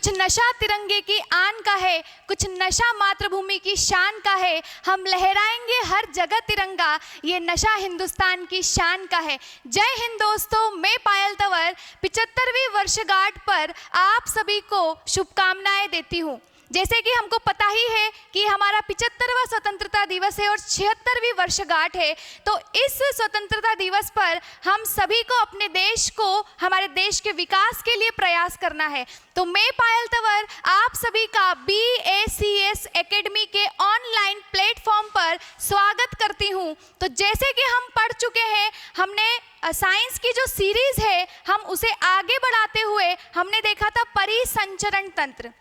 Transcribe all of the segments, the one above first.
कुछ नशा तिरंगे की आन का है, कुछ नशा मातृभूमि की शान का है। हम लहराएंगे हर जगह तिरंगा, ये नशा हिंदुस्तान की शान का है। जय हिंद दोस्तों, मैं पायल तंवर 75वीं वर्षगांठ पर आप सभी को शुभकामनाएं देती हूँ। जैसे कि हमको पता ही है कि हमारा 75वां स्वतंत्रता दिवस है और 76वीं वर्षगांठ है, तो इस स्वतंत्रता दिवस पर हम सभी को अपने देश को, हमारे देश के विकास के लिए प्रयास करना है। तो मैं पायल तंवर आप सभी का BACS एकेडमी के ऑनलाइन प्लेटफॉर्म पर स्वागत करती हूँ। तो जैसे कि हम पढ़ चुके हैं, हमने साइंस की जो सीरीज है हम उसे आगे बढ़ाते हुए हमने देखा था परिसंचरण तंत्र।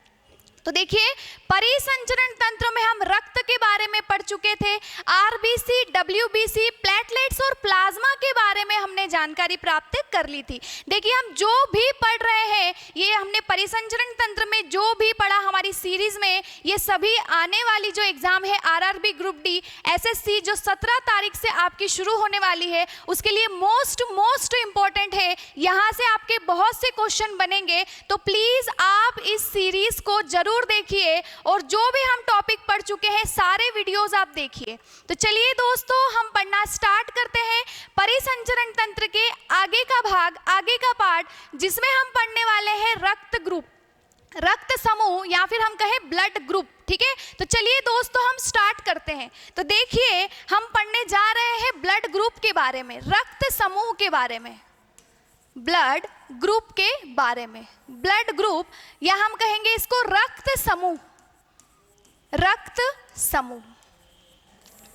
तो देखिए, परिसंचरण तंत्र में हम रक्त के बारे में पढ़ चुके थे, RBC, WBC, प्लेटलेट्स और प्लाज्मा के बारे में हमने जानकारी प्राप्त कर ली थी। देखिए, हम जो भी पढ़ रहे हैं, ये हमने परिसंचरण तंत्र में जो भी पढ़ा हमारी सीरीज में, ये सभी आने वाली जो एग्जाम है RRB ग्रुप D SSC जो 17 तारीख से आपकी शुरू होने वाली है, उसके लिए मोस्ट इंपॉर्टेंट है। यहाँ से आपके बहुत से क्वेश्चन बनेंगे, तो प्लीज आप इस सीरीज को जरूर देखिए और जो भी हम टॉपिक पढ़ चुके हैं सारे वीडियोस आप देखिए। तो चलिए दोस्तों, हम पढ़ना स्टार्ट करते हैं परिसंचरण तंत्र के आगे का भाग, आगे का पार्ट, जिसमें हम पढ़ने वाले हैं रक्त ग्रुप, रक्त समूह या फिर हम कहें ब्लड ग्रुप। ठीक है, तो चलिए दोस्तों हम स्टार्ट करते हैं। तो देखिए, हम पढ़ने जा रहे हैं ब्लड ग्रुप के बारे में, रक्त समूह के बारे में, ब्लड ग्रुप के बारे में। ब्लड ग्रुप या हम कहेंगे इसको रक्त समूह, रक्त समूह,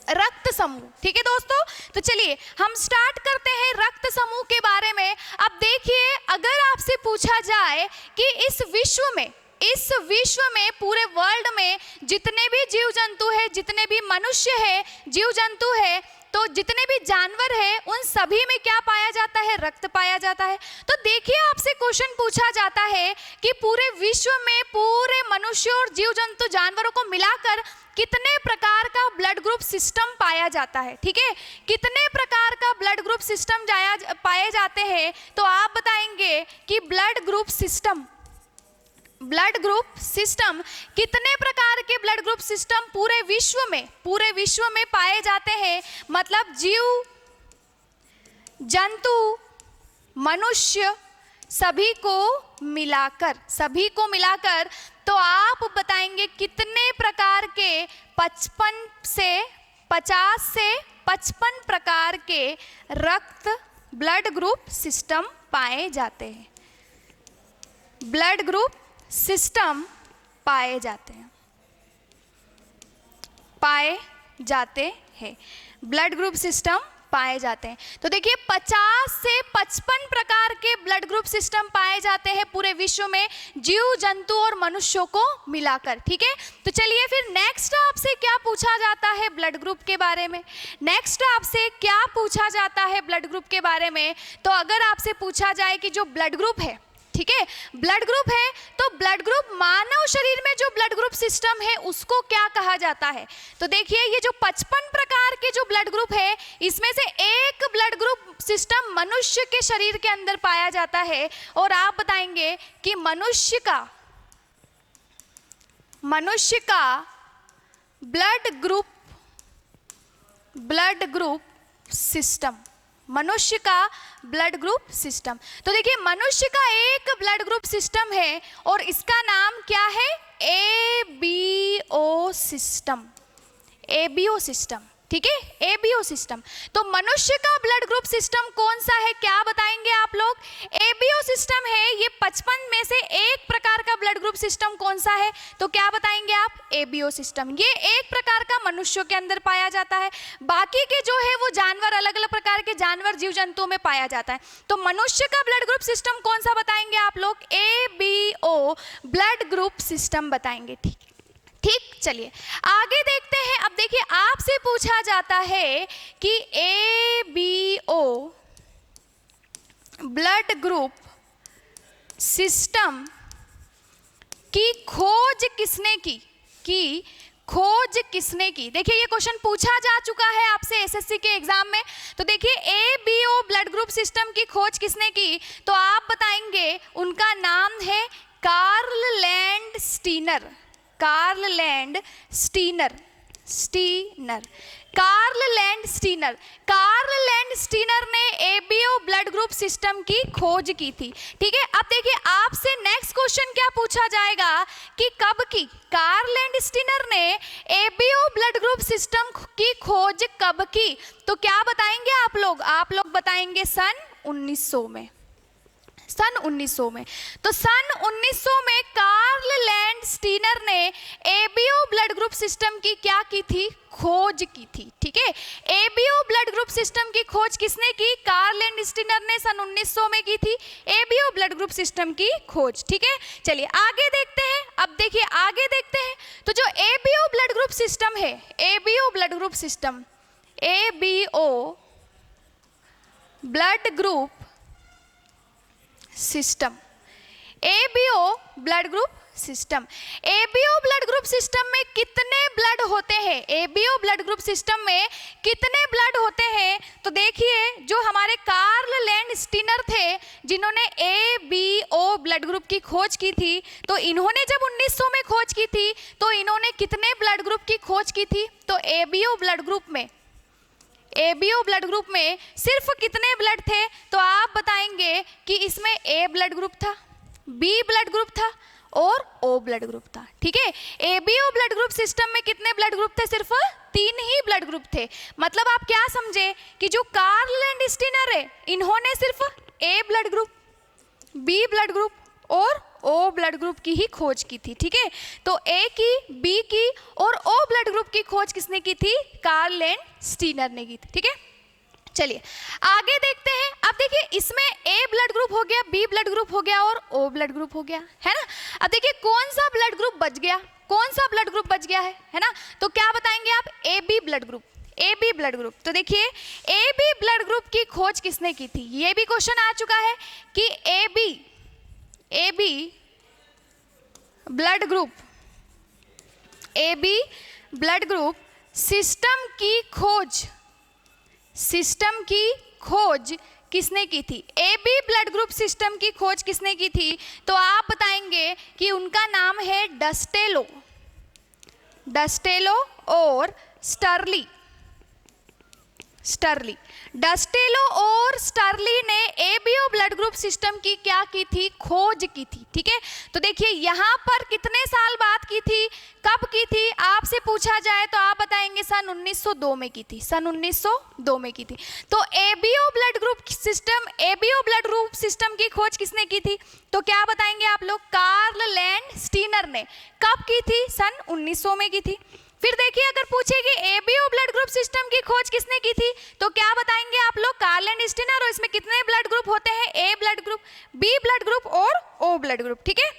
रक्त समूह। ठीक है दोस्तों, तो चलिए हम स्टार्ट करते हैं रक्त समूह के बारे में। अब देखिए, अगर आपसे पूछा जाए कि इस विश्व में पूरे वर्ल्ड में जितने भी जीव जंतु है, जितने भी मनुष्य है, जीव जंतु है, तो जितने भी जानवर है, उन सभी में क्या पाया जाता है? रक्त पाया जाता है। तो देखिए, आपसे क्वेश्चन पूछा जाता है कि पूरे विश्व में पूरे मनुष्य और जीव जंतु जानवरों को मिलाकर कितने प्रकार का ब्लड ग्रुप सिस्टम पाया जाता है। ठीक है, कितने प्रकार का ब्लड ग्रुप सिस्टम पाए जाते हैं? तो आप बताएंगे कि ब्लड ग्रुप सिस्टम कितने प्रकार के ब्लड ग्रुप सिस्टम पूरे विश्व में पाए जाते हैं? मतलब जीव जंतु मनुष्य सभी को मिलाकर तो आप बताएंगे कितने प्रकार के 50 से 55 प्रकार के रक्त ब्लड ग्रुप सिस्टम पाए जाते हैं। ब्लड ग्रुप सिस्टम पाए जाते हैं, ब्लड ग्रुप सिस्टम पाए जाते हैं। तो देखिए, 50 से 55 प्रकार के ब्लड ग्रुप सिस्टम पाए जाते हैं पूरे विश्व में, जीव जंतु और मनुष्यों को मिलाकर। ठीक है, तो चलिए फिर नेक्स्ट आपसे क्या पूछा जाता है ब्लड ग्रुप के बारे में? नेक्स्ट आपसे क्या पूछा जाता है ब्लड ग्रुप के बारे में? तो अगर आपसे पूछा जाए कि जो ब्लड ग्रुप है, ठीक है, ब्लड ग्रुप है, तो ब्लड ग्रुप मानव शरीर में जो ब्लड ग्रुप सिस्टम है उसको क्या कहा जाता है? तो देखिए, ये जो 55 प्रकार के जो ब्लड ग्रुप है, इसमें से एक ब्लड ग्रुप सिस्टम मनुष्य के शरीर के अंदर पाया जाता है। और आप बताएंगे कि मनुष्य का ब्लड ग्रुप सिस्टम, मनुष्य का ब्लड ग्रुप सिस्टम। तो देखिए, मनुष्य का एक ब्लड ग्रुप सिस्टम है और इसका नाम क्या है? ABO system. ठीक है, ABO सिस्टम। तो मनुष्य का ब्लड ग्रुप सिस्टम कौन सा है, क्या बताएंगे आप लोग? ABO सिस्टम है। ये 55 में से एक प्रकार का ब्लड ग्रुप सिस्टम कौन सा है? तो क्या बताएंगे आप? ABO system. ये एक प्रकार का मनुष्यों के अंदर पाया जाता है, बाकी के जो है वो जानवर, अलग अलग प्रकार के जानवर जीव जंतुओं में पाया जाता है। तो मनुष्य का ब्लड ग्रुप सिस्टम कौन सा बताएंगे आप लोग? ABO ब्लड ग्रुप सिस्टम बताएंगे। ठीक, चलिए आगे देखते हैं। अब देखिए, आपसे पूछा जाता है कि ABO ब्लड ग्रुप सिस्टम की खोज किसने की? देखिए, ये क्वेश्चन पूछा जा चुका है आपसे SSC के एग्जाम में। तो देखिए, ABO ब्लड ग्रुप सिस्टम की खोज किसने की? तो आप बताएंगे उनका नाम है Karl Landsteiner, Karl Landsteiner, Karl Landsteiner, Karl Landsteiner ने एबीओ ब्लड ग्रुप सिस्टम की खोज की थी। ठीक है, अब देखिए आपसे नेक्स्ट क्वेश्चन क्या पूछा जाएगा कि कब की, कार्ल लैंड स्टीनर ने एबीओ ब्लड ग्रुप सिस्टम की खोज कब की, तो क्या बताएंगे आप लोग बताएंगे सन 1900 में, सन 1900 में। तो सन 1900 में कार्ल लैंड स्टीनर ने एबीओ ब्लड ग्रुप सिस्टम की क्या की थी, खोज की थी। ठीक है, एबीओ ब्लड ग्रुप सिस्टम की खोज किसने की, कार्ल लैंड स्टीनर ने सन 1900 में की थी एबीओ ब्लड ग्रुप सिस्टम की खोज। ठीक है, चलिए आगे देखते हैं। अब देखिए आगे देखते हैं, तो जो एबीओ ब्लड ग्रुप सिस्टम है, ABO blood group system, ABO blood group system, ABO blood group system, ABO blood group system में कितने ब्लड होते हैं, एबीओ ब्लड ग्रुप सिस्टम में कितने ब्लड होते हैं, तो देखिए जो हमारे कार्ल लैंड स्टीनर थे जिन्होंने एबीओ ब्लड ग्रुप की खोज की थी, तो इन्होंने जब 1900 में खोज की थी तो इन्होंने कितने ब्लड ग्रुप की खोज की थी, तो एबीओ ब्लड ग्रुप में, एबीओ ब्लड ग्रुप में सिर्फ कितने ब्लड थे, तो आप बताएंगे कि इसमें ए ब्लड ग्रुप था, बी ब्लड ग्रुप था और ओ ब्लड ग्रुप था। ठीक है, एबीओ ब्लड ग्रुप सिस्टम में कितने ब्लड ग्रुप थे, सिर्फ 3 ही ब्लड ग्रुप थे। मतलब आप क्या समझे कि जो कार्ल लैंड स्टीनर है इन्होंने सिर्फ A blood group, B blood group और ओ ब्लड ग्रुप की ही खोज की थी। ठीक है, तो ए की, बी की और ओ ब्लड ग्रुप की खोज किसने की थी, कार्ल लैंड स्टीनर ने की थी। ठीक है, चलिए आगे देखते हैं। अब देखिए इसमें ए ब्लड ग्रुप हो गया, बी ब्लड ग्रुप हो गया और ओ ब्लड ग्रुप हो गया, है ना। अब देखिए कौन सा ब्लड ग्रुप बच गया, कौन सा ब्लड ग्रुप बच गया है ना, तो क्या बताएंगे आप, A B blood group, A B blood group. तो देखिए ए बी ब्लड ग्रुप की खोज किसने की थी, ये भी क्वेश्चन आ चुका है कि A B blood group, A B blood group system की खोज, सिस्टम की खोज किसने की थी, A B blood group system की खोज किसने की थी, तो आप बताएंगे कि उनका नाम है डस्टेलो, डस्टेलो और स्टर्ली, स्टर्ली, डस्टेलो और स्टर्ली ने एबीओ ब्लड ग्रुप सिस्टम की क्या की थी, खोज की थी। ठीक है, तो देखिए यहाँ पर कितने साल बाद की थी, कब की थी, आपसे पूछा जाए तो आप बताएंगे सन 1902 में की थी, सन 1902 में की थी। तो ABO blood group system, ABO blood group system की खोज किसने की थी, तो क्या बताएंगे आप लोग, कार्ल लैंड स्टीनर ने। कब की थी, सन 1900 में की थी। फिर देखिए अगर पूछे कि एबीओ ब्लड ग्रुप सिस्टम की खोज किसने की थी, तो क्या बताएंगे आप लोग, कार्ल लैंड स्टीनर। और इसमें कितने ब्लड ग्रुप होते हैं, A blood group, B blood group और ओ ब्लड ग्रुप। ठीक है,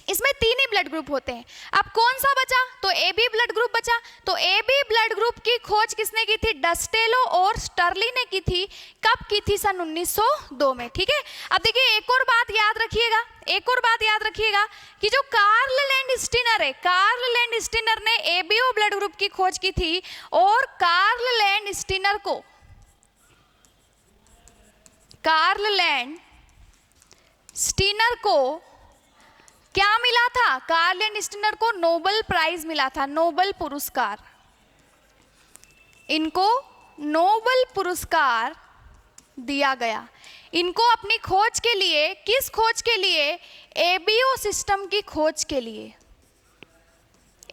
इसमें 3 ही ब्लड ग्रुप होते हैं। अब कौन सा बचा, तो ए बी ब्लड ग्रुप बचा। तो ए बी ब्लड ग्रुप की खोज किसने की थी, डस्टेलो और स्टर्ली ने की थी। कब की थी, सन 1902 में। ठीक है, अब देखिए एक और बात याद रखिएगा, एक और बात याद रखिएगा कि जो कार्ल लैंड स्टीनर है, कार्ल लैंड स्टीनर ने एबीओ ब्लड ग्रुप की खोज की थी और कार्ल लैंड स्टीनर को, कार्ल लैंड स्टीनर को क्या मिला था, कार्ल लैंड स्टीनर को नोबेल प्राइज मिला था, नोबेल पुरस्कार। इनको नोबेल पुरस्कार दिया गया, इनको अपनी खोज के लिए, किस खोज के लिए, एबीओ सिस्टम की खोज के लिए,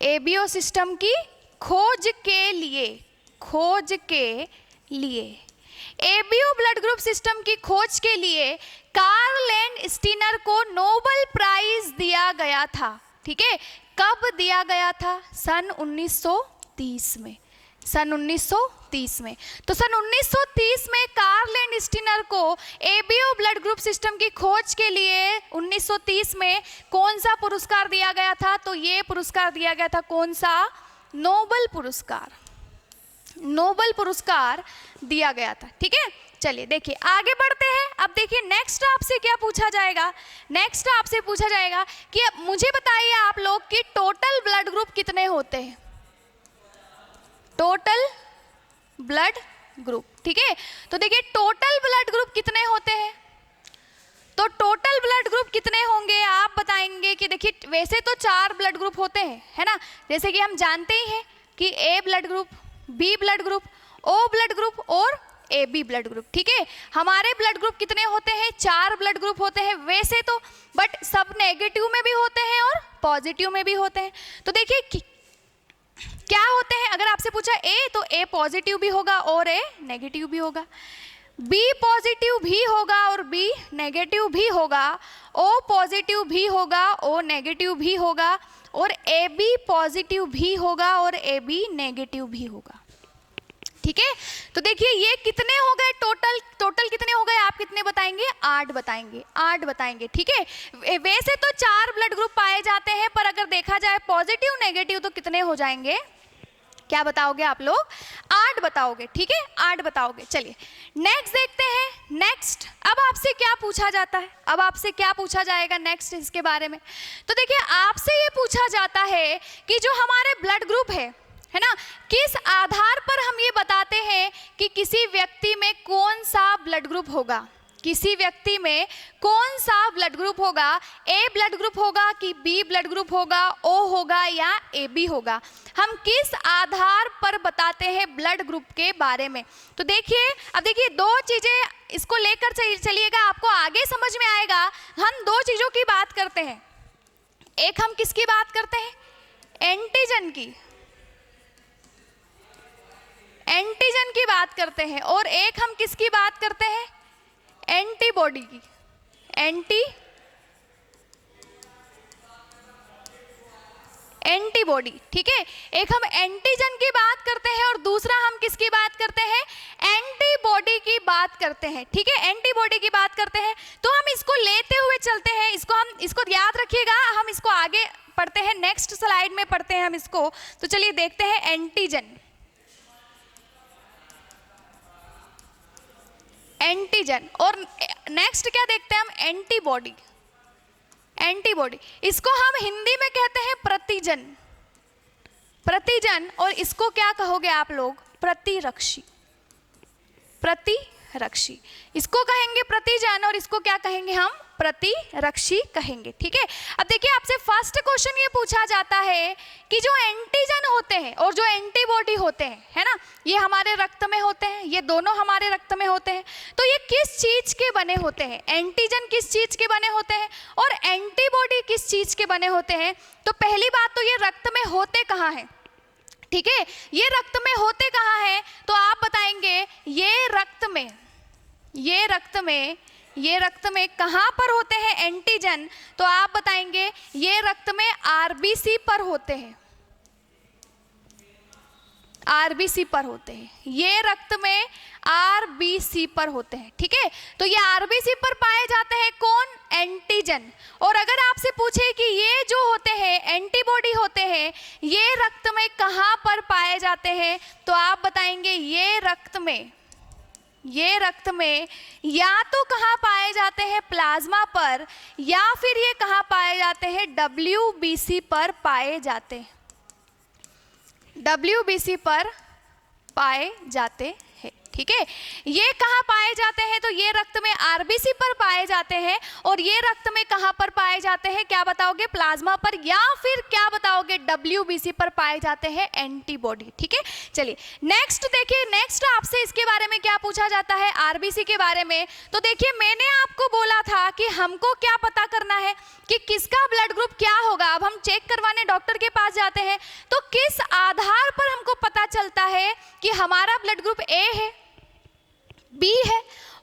एबीओ सिस्टम की खोज के लिए, खोज के लिए, एबीओ ब्लड ग्रुप सिस्टम की खोज के लिए कार्ल लैंड स्टीनर को नोबेल प्राइज दिया गया था। ठीक है, कब दिया गया था, सन 1930 में, सन 1930 में। तो सन 1930 में कार्ल लैंड स्टीनर को एबीओ ब्लड ग्रुप सिस्टम की खोज के लिए 1930 में कौन सा पुरस्कार दिया गया था, तो ये पुरस्कार दिया गया था, कौन सा, नोबेल पुरस्कार, नोबेल पुरस्कार दिया गया था। ठीक है, चलिए देखिए आगे बढ़ते हैं। अब देखिए नेक्स्ट आपसे क्या पूछा जाएगा, नेक्स्ट आपसे पूछा जाएगा कि मुझे बताइए आप लोग कि टोटल ब्लड ग्रुप कितने होते हैं, टोटल ब्लड ग्रुप। ठीक है, तो देखिए टोटल ब्लड ग्रुप कितने होते हैं, तो टोटल ब्लड ग्रुप कितने होंगे आप बताएंगे? कि देखिए वैसे तो 4 ब्लड ग्रुप होते हैं, है ना, जैसे कि हम जानते ही हैं कि A blood group, B blood group, O blood group और ए बी ब्लड ग्रुप, ठीक है। हमारे ब्लड ग्रुप कितने होते हैं? 4 ब्लड ग्रुप होते हैं वैसे तो, बट सब नेगेटिव में भी होते हैं और पॉजिटिव में भी होते हैं। तो देखिए क्या होते हैं, अगर आपसे पूछा ए तो ए पॉजिटिव भी होगा और ए नेगेटिव भी होगा, बी पॉजिटिव भी होगा और बी नेगेटिव भी होगा, ओ पॉजिटिव भी होगा, ओ नेगेटिव भी होगा, और ए बी पॉजिटिव भी होगा और ए बी नेगेटिव भी होगा, ठीक है। तो देखिए ये कितने हो गए टोटल कितने हो गए? आप कितने बताएंगे? 8 बताएंगे, 8 बताएंगे, ठीक है। वैसे तो 4 ब्लड ग्रुप पाए जाते हैं, पर अगर देखा जाए पॉजिटिव नेगेटिव तो कितने हो जाएंगे? क्या बताओगे आप लोग? 8 बताओगे, ठीक है, 8 बताओगे। चलिए नेक्स्ट देखते हैं। नेक्स्ट अब आपसे क्या पूछा जाता है? अब आपसे क्या पूछा जाएगा नेक्स्ट इसके बारे में? तो देखिए आपसे ये पूछा जाता है कि जो हमारे ब्लड ग्रुप है ना, किस आधार पर हम ये बताते हैं कि किसी व्यक्ति में कौन सा ब्लड ग्रुप होगा, किसी व्यक्ति में कौन सा ब्लड ग्रुप होगा, ए ब्लड ग्रुप होगा कि बी ब्लड ग्रुप होगा, ओ होगा या ए बी होगा, हम किस आधार पर बताते हैं ब्लड ग्रुप के बारे में? तो देखिए अब देखिए 2 चीजें इसको लेकर चलिएगा, आपको आगे समझ में आएगा। हम 2 चीजों की बात करते हैं, एक हम किसकी बात करते हैं? एंटीजन की, एंटीजन की बात करते हैं, और एक हम किसकी बात करते हैं? एंटीबॉडी की, एंटीबॉडी, ठीक है। एक हम एंटीजन की बात करते हैं और दूसरा हम किसकी बात करते हैं? एंटीबॉडी की बात करते हैं, ठीक है, एंटीबॉडी की बात करते हैं। तो हम इसको लेते हुए चलते हैं, इसको याद रखिएगा, हम इसको आगे पढ़ते हैं, नेक्स्ट स्लाइड में पढ़ते हैं हम इसको। तो चलिए देखते हैं एंटीजन, एंटीजन, और नेक्स्ट क्या देखते हैं हम? एंटीबॉडी, एंटीबॉडी, इसको हम हिंदी में कहते हैं प्रतिजन, प्रतिजन, और इसको क्या कहोगे आप लोग? प्रतिरक्षी, प्रतिरक्षी, इसको कहेंगे प्रतिजन और इसको क्या कहेंगे हम? प्रतिरक्षी कहेंगे, ठीक है। अब देखिए आपसे फर्स्ट क्वेश्चन ये पूछा जाता है कि जो एंटीजन होते हैं और जो एंटीबॉडी होते हैं, है ना, ये हमारे रक्त में होते हैं, ये दोनों हमारे रक्त में होते हैं, तो ये किस चीज के बने होते हैं? एंटीजन किस चीज के बने होते हैं और एंटीबॉडी किस चीज के बने होते हैं? तो पहली बात तो ये रक्त में होते कहाँ हैं, ठीक है, ये रक्त में होते कहाँ हैं? तो आप बताएंगे ये रक्त में, ये रक्त में कहाँ पर होते हैं एंटीजन? तो आप बताएंगे ये रक्त में आरबीसी पर होते हैं, आरबीसी पर होते हैं, ये रक्त में आरबीसी पर होते हैं, ठीक है। तो ये आरबीसी पर पाए जाते हैं कौन? एंटीजन। और अगर आपसे पूछे कि ये जो होते हैं एंटीबॉडी होते हैं, ये रक्त में कहाँ पर पाए जाते हैं? तो आप बताएंगे ये रक्त में, ये रक्त में या तो कहाँ पाए जाते हैं? प्लाज्मा पर, या फिर ये कहाँ पाए जाते हैं? डब्ल्यूबीसी पर पाए जाते हैं, डब्ल्यूबीसी पर पाए जाते हैं, ठीक है। ये कहाँ पाए जाते हैं? तो ये रक्त में आरबीसी पर पाए जाते हैं, और ये रक्त में कहाँ पर पाए जाते हैं? क्या बताओगे? प्लाज्मा पर, या फिर क्या बताओगे? डब्ल्यूबीसी पर पाए जाते हैं एंटीबॉडी, ठीक है। चलिए नेक्स्ट देखिए, नेक्स्ट आपसे इसके बारे में क्या पूछा जाता है? आरबीसी के बारे में। तो देखिए मैंने आपको बोला था कि हमको क्या पता करना है कि किसका ब्लड ग्रुप क्या होगा। अब हम चेक करवाने डॉक्टर के पास जाते हैं, तो किस आधार पर हमको पता चलता है कि हमारा ब्लड ग्रुप ए है, बी है,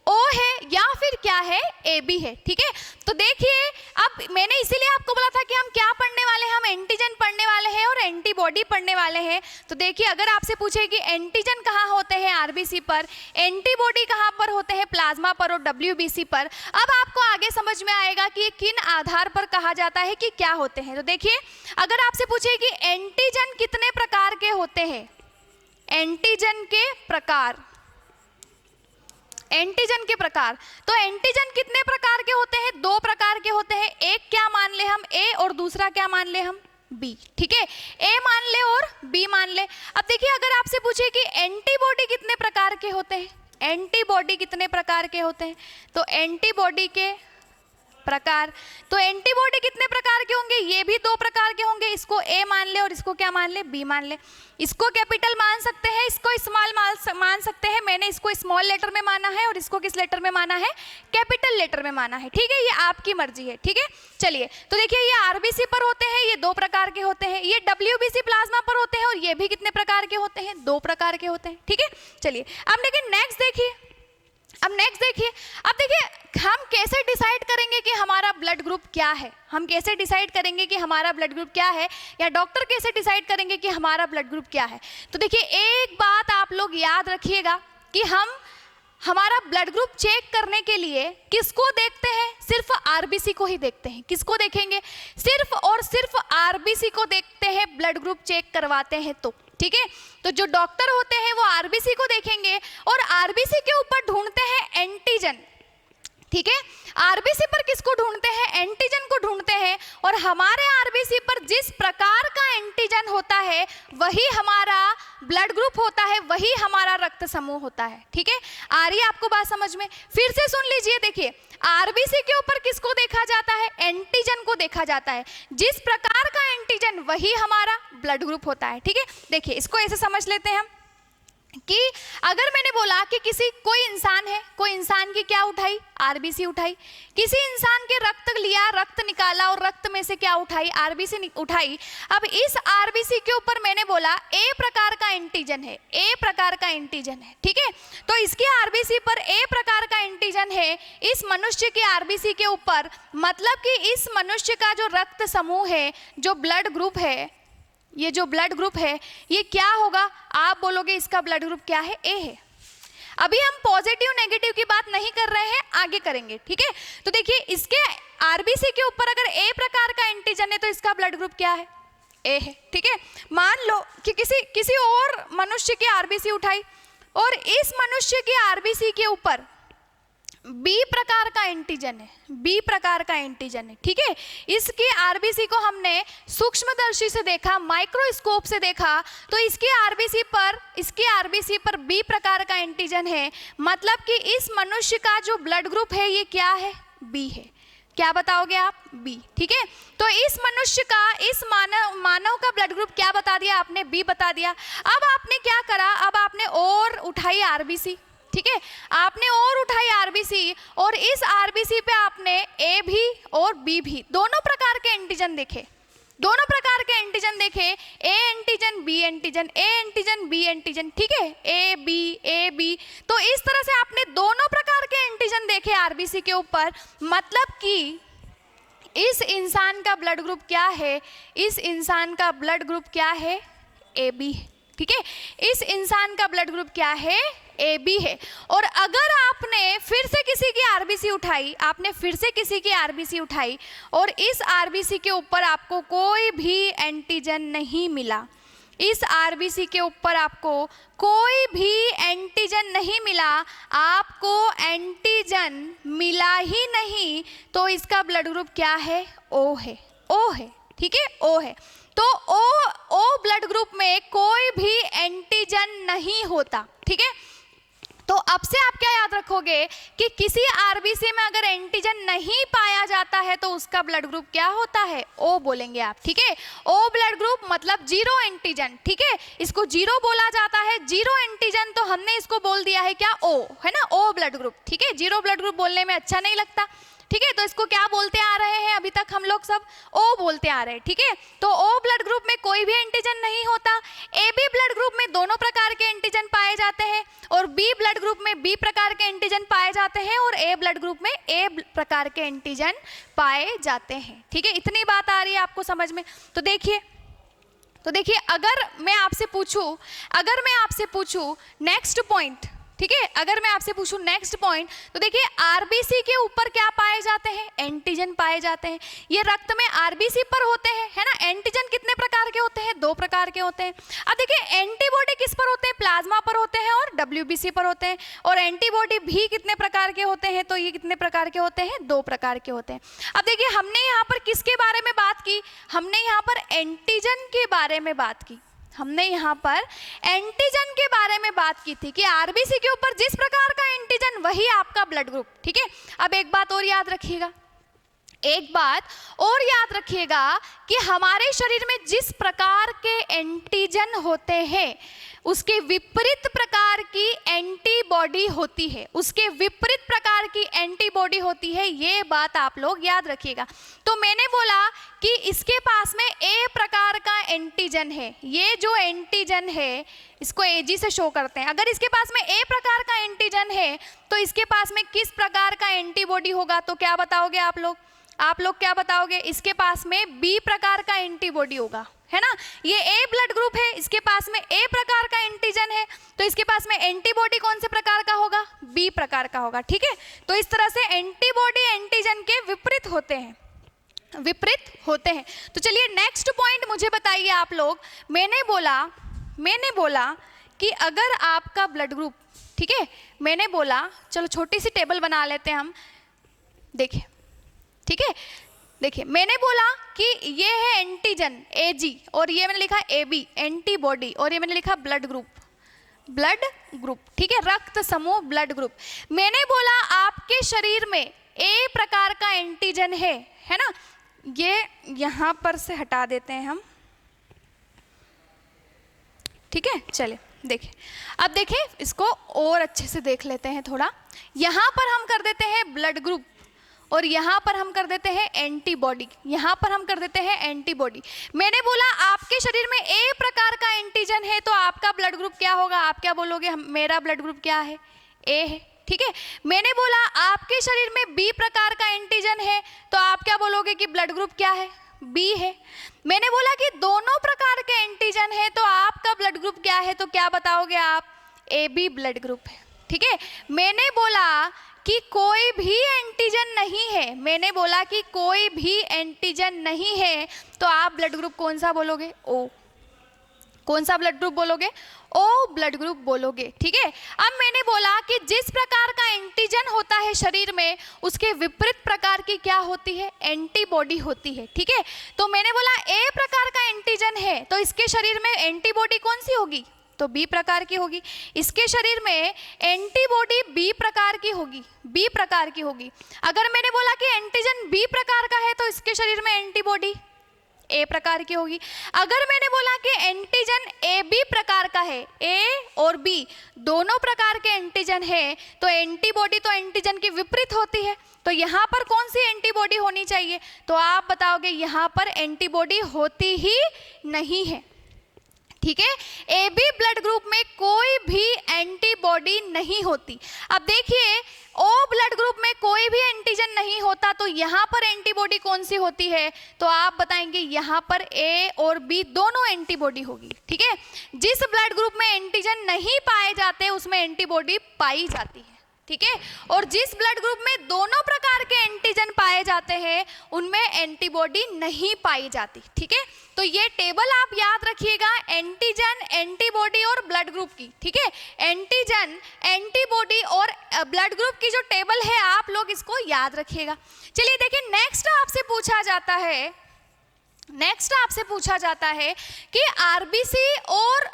ओ है, या फिर क्या है? ए बी है, ठीक है। तो देखिए अब मैंने इसीलिए आपको बोला था कि हम क्या पढ़ने वाले हैं, हम एंटीजन पढ़ने वाले हैं और एंटीबॉडी पढ़ने वाले हैं। तो देखिए अगर आपसे पूछे कि एंटीजन कहाँ होते हैं? आरबीसी पर। एंटीबॉडी कहाँ पर होते हैं? प्लाज्मा पर और डब्ल्यूबीसी पर। अब आपको आगे समझ में आएगा कि किन आधार पर कहा जाता है कि क्या होते हैं। तो देखिए अगर आपसे पूछे कि एंटीजन कितने प्रकार के होते हैं, एंटीजन के प्रकार, एंटीजन के प्रकार, तो एंटीजन कितने प्रकार के होते हैं? 2 प्रकार के होते हैं। एक क्या मान ले हम? ए, और दूसरा क्या मान ले हम? बी, ठीक है। ए मान ले और बी मान ले। अब देखिए अगर आपसे पूछे कि एंटीबॉडी कितने प्रकार के होते हैं, एंटीबॉडी कितने प्रकार के होते हैं, तो एंटीबॉडी के प्रकार। तो एंटीबॉडी कितने प्रकार के होंगे, ये भी 2 प्रकार के होंगे। इसको ए मान ले और इसको क्या मान ले, बी मान ले। इसको कैपिटल मान सकते हैं, इसको स्मॉल मान सकते हैं। मैंने इसको स्मॉल लेटर में माना है और इसको किस लेटर में माना है, कैपिटल लेटर में माना है। ठीक है, ये आपकी मर्जी है। ठीक है, चलिए तो देखिए ये आरबीसी पर होते हैं, ये 2 प्रकार के होते हैं। ये डब्ल्यूबीसी प्लाज्मा पर होते हैं और ये भी कितने प्रकार के होते हैं, 2 प्रकार के होते हैं। ठीक है, चलिए अब देखिए नेक्स्ट देखिए, अब देखिए हम कैसे डिसाइड करेंगे कि हमारा ब्लड ग्रुप क्या है। हम कैसे डिसाइड करेंगे कि हमारा ब्लड ग्रुप क्या है, या डॉक्टर कैसे डिसाइड करेंगे कि हमारा ब्लड ग्रुप क्या है। तो देखिए एक बात आप लोग याद रखिएगा कि हम हमारा ब्लड ग्रुप चेक करने के लिए किसको देखते हैं, सिर्फ आरबीसी को ही देखते हैं। किसको देखेंगे, सिर्फ और सिर्फ आरबीसी को देखते हैं, ब्लड ग्रुप चेक करवाते हैं तो। ठीक है, तो जो डॉक्टर होते हैं वो आरबीसी को देखेंगे और आरबीसी के ऊपर ढूंढते हैं एंटीजन। ठीक है, आरबीसी पर किसको ढूंढते हैं, एंटीजन को ढूंढते हैं। और हमारे आरबीसी पर जिस प्रकार का एंटीजन होता है वही हमारा ब्लड ग्रुप होता है, वही हमारा रक्त समूह होता है। ठीक है, आ रही है आपको बात समझ में, फिर से सुन लीजिए। देखिए आरबीसी के ऊपर किसको देखा जाता है, एंटीजन को देखा जाता है। जिस प्रकार का एंटीजन वही हमारा ब्लड ग्रुप होता है। ठीक है, देखिए इसको ऐसे समझ लेते हैं हम कि अगर मैंने बोला कि कोई इंसान है, कोई इंसान की क्या उठाई, आरबीसी उठाई। किसी इंसान के रक्त लिया, रक्त निकाला और रक्त में से क्या उठाई, आरबीसी उठाई। अब इस आरबीसी के ऊपर मैंने बोला ए प्रकार का एंटीजन है, ए प्रकार का एंटीजन है। ठीक है, तो इसके आरबीसी पर ए प्रकार का एंटीजन है इस मनुष्य के आरबीसी के ऊपर, मतलब कि इस मनुष्य का जो रक्त समूह है, जो ब्लड ग्रुप है, ये जो ब्लड ग्रुप है ये क्या होगा, आप बोलोगे इसका ब्लड ग्रुप क्या है, ए है। अभी हम पॉजिटिव नेगेटिव की बात नहीं कर रहे हैं, आगे करेंगे। ठीक है, तो देखिए इसके आरबीसी के ऊपर अगर ए प्रकार का एंटीजन है तो इसका ब्लड ग्रुप क्या है, ए है। ठीक है, मान लो कि किसी और मनुष्य की आरबीसी उठाई और इस मनुष्य के आरबीसी के ऊपर बी प्रकार का एंटीजन है, बी प्रकार का एंटीजन है। ठीक है, इसकी आरबीसी को हमने सूक्ष्मदर्शी से देखा, माइक्रोस्कोप से देखा, तो इसके आरबीसी पर बी प्रकार का एंटीजन है, मतलब कि इस मनुष्य का जो ब्लड ग्रुप है ये क्या है, बी है। क्या बताओगे आप, बी। ठीक है, तो इस मनुष्य का, इस मानव का ब्लड ग्रुप क्या बता दिया आपने, बी बता दिया। अब आपने क्या करा, अब आपने और उठाई आरबीसी। ठीक है, आपने और उठाई आरबीसी और इस आरबीसी पे आपने ए भी और बी भी दोनों प्रकार के एंटीजन देखे, दोनों प्रकार के एंटीजन देखे, A antigen B antigen, A antigen B antigen. ठीक है, ए बी। तो इस तरह से आपने दोनों प्रकार के एंटीजन देखे आरबीसी के ऊपर, मतलब कि इस इंसान का ब्लड ग्रुप क्या है, इस इंसान का ब्लड ग्रुप क्या है, ए बी। ठीक है, इस इंसान का ब्लड ग्रुप क्या है, ए बी है। और अगर आपने फिर से किसी की आरबीसी उठाई, आपने फिर से किसी की आरबीसी उठाई और इस आरबीसी के ऊपर आपको कोई भी एंटीजन नहीं मिला, इस आरबीसी के ऊपर आपको कोई भी एंटीजन नहीं मिला, आपको एंटीजन मिला ही नहीं, तो इसका ब्लड ग्रुप क्या है, ओ है, ओ है। ठीक है, ओ है। तो ओ ब्लड ग्रुप में कोई भी एंटीजन नहीं होता। ठीक है, तो अब से आप क्या याद रखोगे कि किसी आरबीसी में अगर एंटीजन नहीं पाया जाता है तो उसका ब्लड ग्रुप क्या होता है, ओ बोलेंगे आप। ठीक है, ओ ब्लड ग्रुप मतलब जीरो एंटीजन। ठीक है, इसको जीरो बोला जाता है, जीरो एंटीजन, तो हमने इसको बोल दिया है क्या, ओ, है ना, ओ ब्लड ग्रुप। ठीक है, जीरो ब्लड ग्रुप बोलने में अच्छा नहीं लगता। ठीक है, तो इसको क्या बोलते आ रहे हैं अभी तक हम लोग, सब ओ बोलते आ रहे हैं। ठीक है, तो ओ ब्लड ग्रुप में कोई भी एंटीजन नहीं होता। ए बी ब्लड ग्रुप में दोनों प्रकार के एंटीजन पाए जाते हैं और बी ब्लड ग्रुप में बी प्रकार के एंटीजन पाए जाते हैं और ए ब्लड ग्रुप में ए प्रकार के एंटीजन पाए जाते हैं। ठीक है, इतनी बात आ रही है आपको समझ में। तो देखिए अगर मैं आपसे पूछूं नेक्स्ट पॉइंट, ठीक है, अगर मैं आपसे पूछूं नेक्स्ट पॉइंट, तो देखिए आरबीसी के ऊपर क्या पाए जाते हैं, एंटीजन पाए जाते हैं। ये रक्त में आरबीसी पर होते हैं, है ना। एंटीजन कितने प्रकार के होते हैं, 2 प्रकार के होते हैं। अब देखिए एंटीबॉडी किस पर होते हैं, प्लाज्मा पर होते हैं और डब्ल्यूबीसी पर होते हैं। और एंटीबॉडी भी कितने प्रकार के होते हैं, तो ये कितने प्रकार के होते हैं, 2 प्रकार के होते हैं। अब देखिए हमने यहाँ पर किसके बारे में बात की, हमने यहाँ पर एंटीजन के बारे में बात की, हमने यहाँ पर एंटीजन के बारे में बात की थी कि आरबीसी के ऊपर जिस प्रकार का एंटीजन वही आपका ब्लड ग्रुप। ठीक है, अब एक बात और याद रखिएगा, एक बात और याद रखिएगा कि हमारे शरीर में जिस प्रकार के एंटीजन होते हैं उसके विपरीत प्रकार की एंटीबॉडी होती है, उसके विपरीत प्रकार की एंटीबॉडी होती है, ये बात आप लोग याद रखिएगा। तो मैंने बोला कि इसके पास में ए प्रकार का एंटीजन है, ये जो एंटीजन है इसको एजी से शो करते हैं। अगर इसके पास में ए प्रकार का एंटीजन है तो इसके पास में किस प्रकार का एंटीबॉडी होगा, तो क्या बताओगे आप लोग? आप लोग क्या बताओगे? इसके पास में बी प्रकार का एंटीबॉडी होगा, है ना। ये ए ब्लड ग्रुप है, इसके पास में ए प्रकार का एंटीजन है, तो इसके पास में एंटीबॉडी कौन से प्रकार का होगा? बी प्रकार का होगा, ठीक है। तो इस तरह से एंटीबॉडी एंटीजन के विपरीत होते हैं, विपरीत होते हैं। तो चलिए नेक्स्ट पॉइंट मुझे बताइए आप लोग। मैंने बोला कि अगर आपका ब्लड ग्रुप, ठीक है, मैंने बोला, चलो छोटी सी टेबल बना लेते हैं हम, देखिए, ठीक है। देखिए मैंने बोला कि ये है एंटीजन एजी और ये मैंने लिखा एबी एंटीबॉडी और ये मैंने लिखा ब्लड ग्रुप, ठीक है, रक्त समूह ब्लड ग्रुप। मैंने बोला आपके शरीर में ए प्रकार का एंटीजन है ना। ये यहां पर से हटा देते हैं हम, ठीक है। चलिए देखिए, अब देखिए इसको और अच्छे से देख लेते हैं थोड़ा। यहां पर हम कर देते हैं ब्लड ग्रुप और यहाँ पर हम कर देते हैं एंटीबॉडी, यहाँ पर हम कर देते हैं एंटीबॉडी। मैंने बोला आपके शरीर में ए प्रकार का एंटीजन है तो आपका ब्लड ग्रुप क्या होगा? आप क्या बोलोगे? मेरा ब्लड ग्रुप क्या है? ए है, ठीक है। मैंने बोला आपके शरीर में बी प्रकार का एंटीजन है तो आप क्या बोलोगे कि ब्लड ग्रुप क्या है? बी है। मैंने बोला कि दोनों प्रकार के एंटीजन है तो आपका ब्लड ग्रुप क्या है? तो क्या बताओगे आप? ए बी ब्लड ग्रुप है, ठीक है। मैंने बोला कि कोई भी एंटीजन नहीं है, मैंने बोला कि कोई भी एंटीजन नहीं है तो आप ब्लड ग्रुप कौन सा बोलोगे? ओ। कौन सा ब्लड ग्रुप बोलोगे? ओ ब्लड ग्रुप बोलोगे, ठीक है। अब मैंने बोला कि जिस प्रकार का एंटीजन होता है शरीर में उसके विपरीत प्रकार की क्या होती है? एंटीबॉडी होती है, ठीक है। तो मैंने बोला ए प्रकार का एंटीजन है तो इसके शरीर में एंटीबॉडी कौन सी होगी? तो बी प्रकार की होगी। इसके शरीर में एंटीबॉडी बी प्रकार की होगी, बी प्रकार की होगी। अगर मैंने बोला कि एंटीजन बी प्रकार का है तो इसके शरीर में एंटीबॉडी ए प्रकार की होगी। अगर मैंने बोला कि एंटीजन ए बी प्रकार का है, ए और बी दोनों प्रकार के एंटीजन है तो एंटीबॉडी तो एंटीजन की विपरीत होती है, तो यहाँ पर कौन सी एंटीबॉडी होनी चाहिए? तो आप बताओगे यहाँ पर एंटीबॉडी होती ही नहीं है, ठीक है। ए बी ब्लड ग्रुप में कोई भी एंटीबॉडी नहीं होती। अब देखिए ओ ब्लड ग्रुप में कोई भी एंटीजन नहीं होता तो यहाँ पर एंटीबॉडी कौन सी होती है? तो आप बताएंगे यहाँ पर ए और बी दोनों एंटीबॉडी होगी, ठीक है। जिस ब्लड ग्रुप में एंटीजन नहीं पाए जाते उसमें एंटीबॉडी पाई जाती है, ठीक है। और जिस ब्लड ग्रुप में दोनों प्रकार के एंटीजन पाए जाते हैं उनमें एंटीबॉडी नहीं पाई जाती, ठीक है। तो ये टेबल आप याद रखिएगा, एंटीजन, एंटीबॉडी और ब्लड ग्रुप की, ठीक है। एंटीजन, एंटीबॉडी और ब्लड ग्रुप की जो टेबल है आप लोग इसको याद रखिएगा। चलिए देखिए नेक्स्ट आपसे पूछा जाता है कि आरबीसी और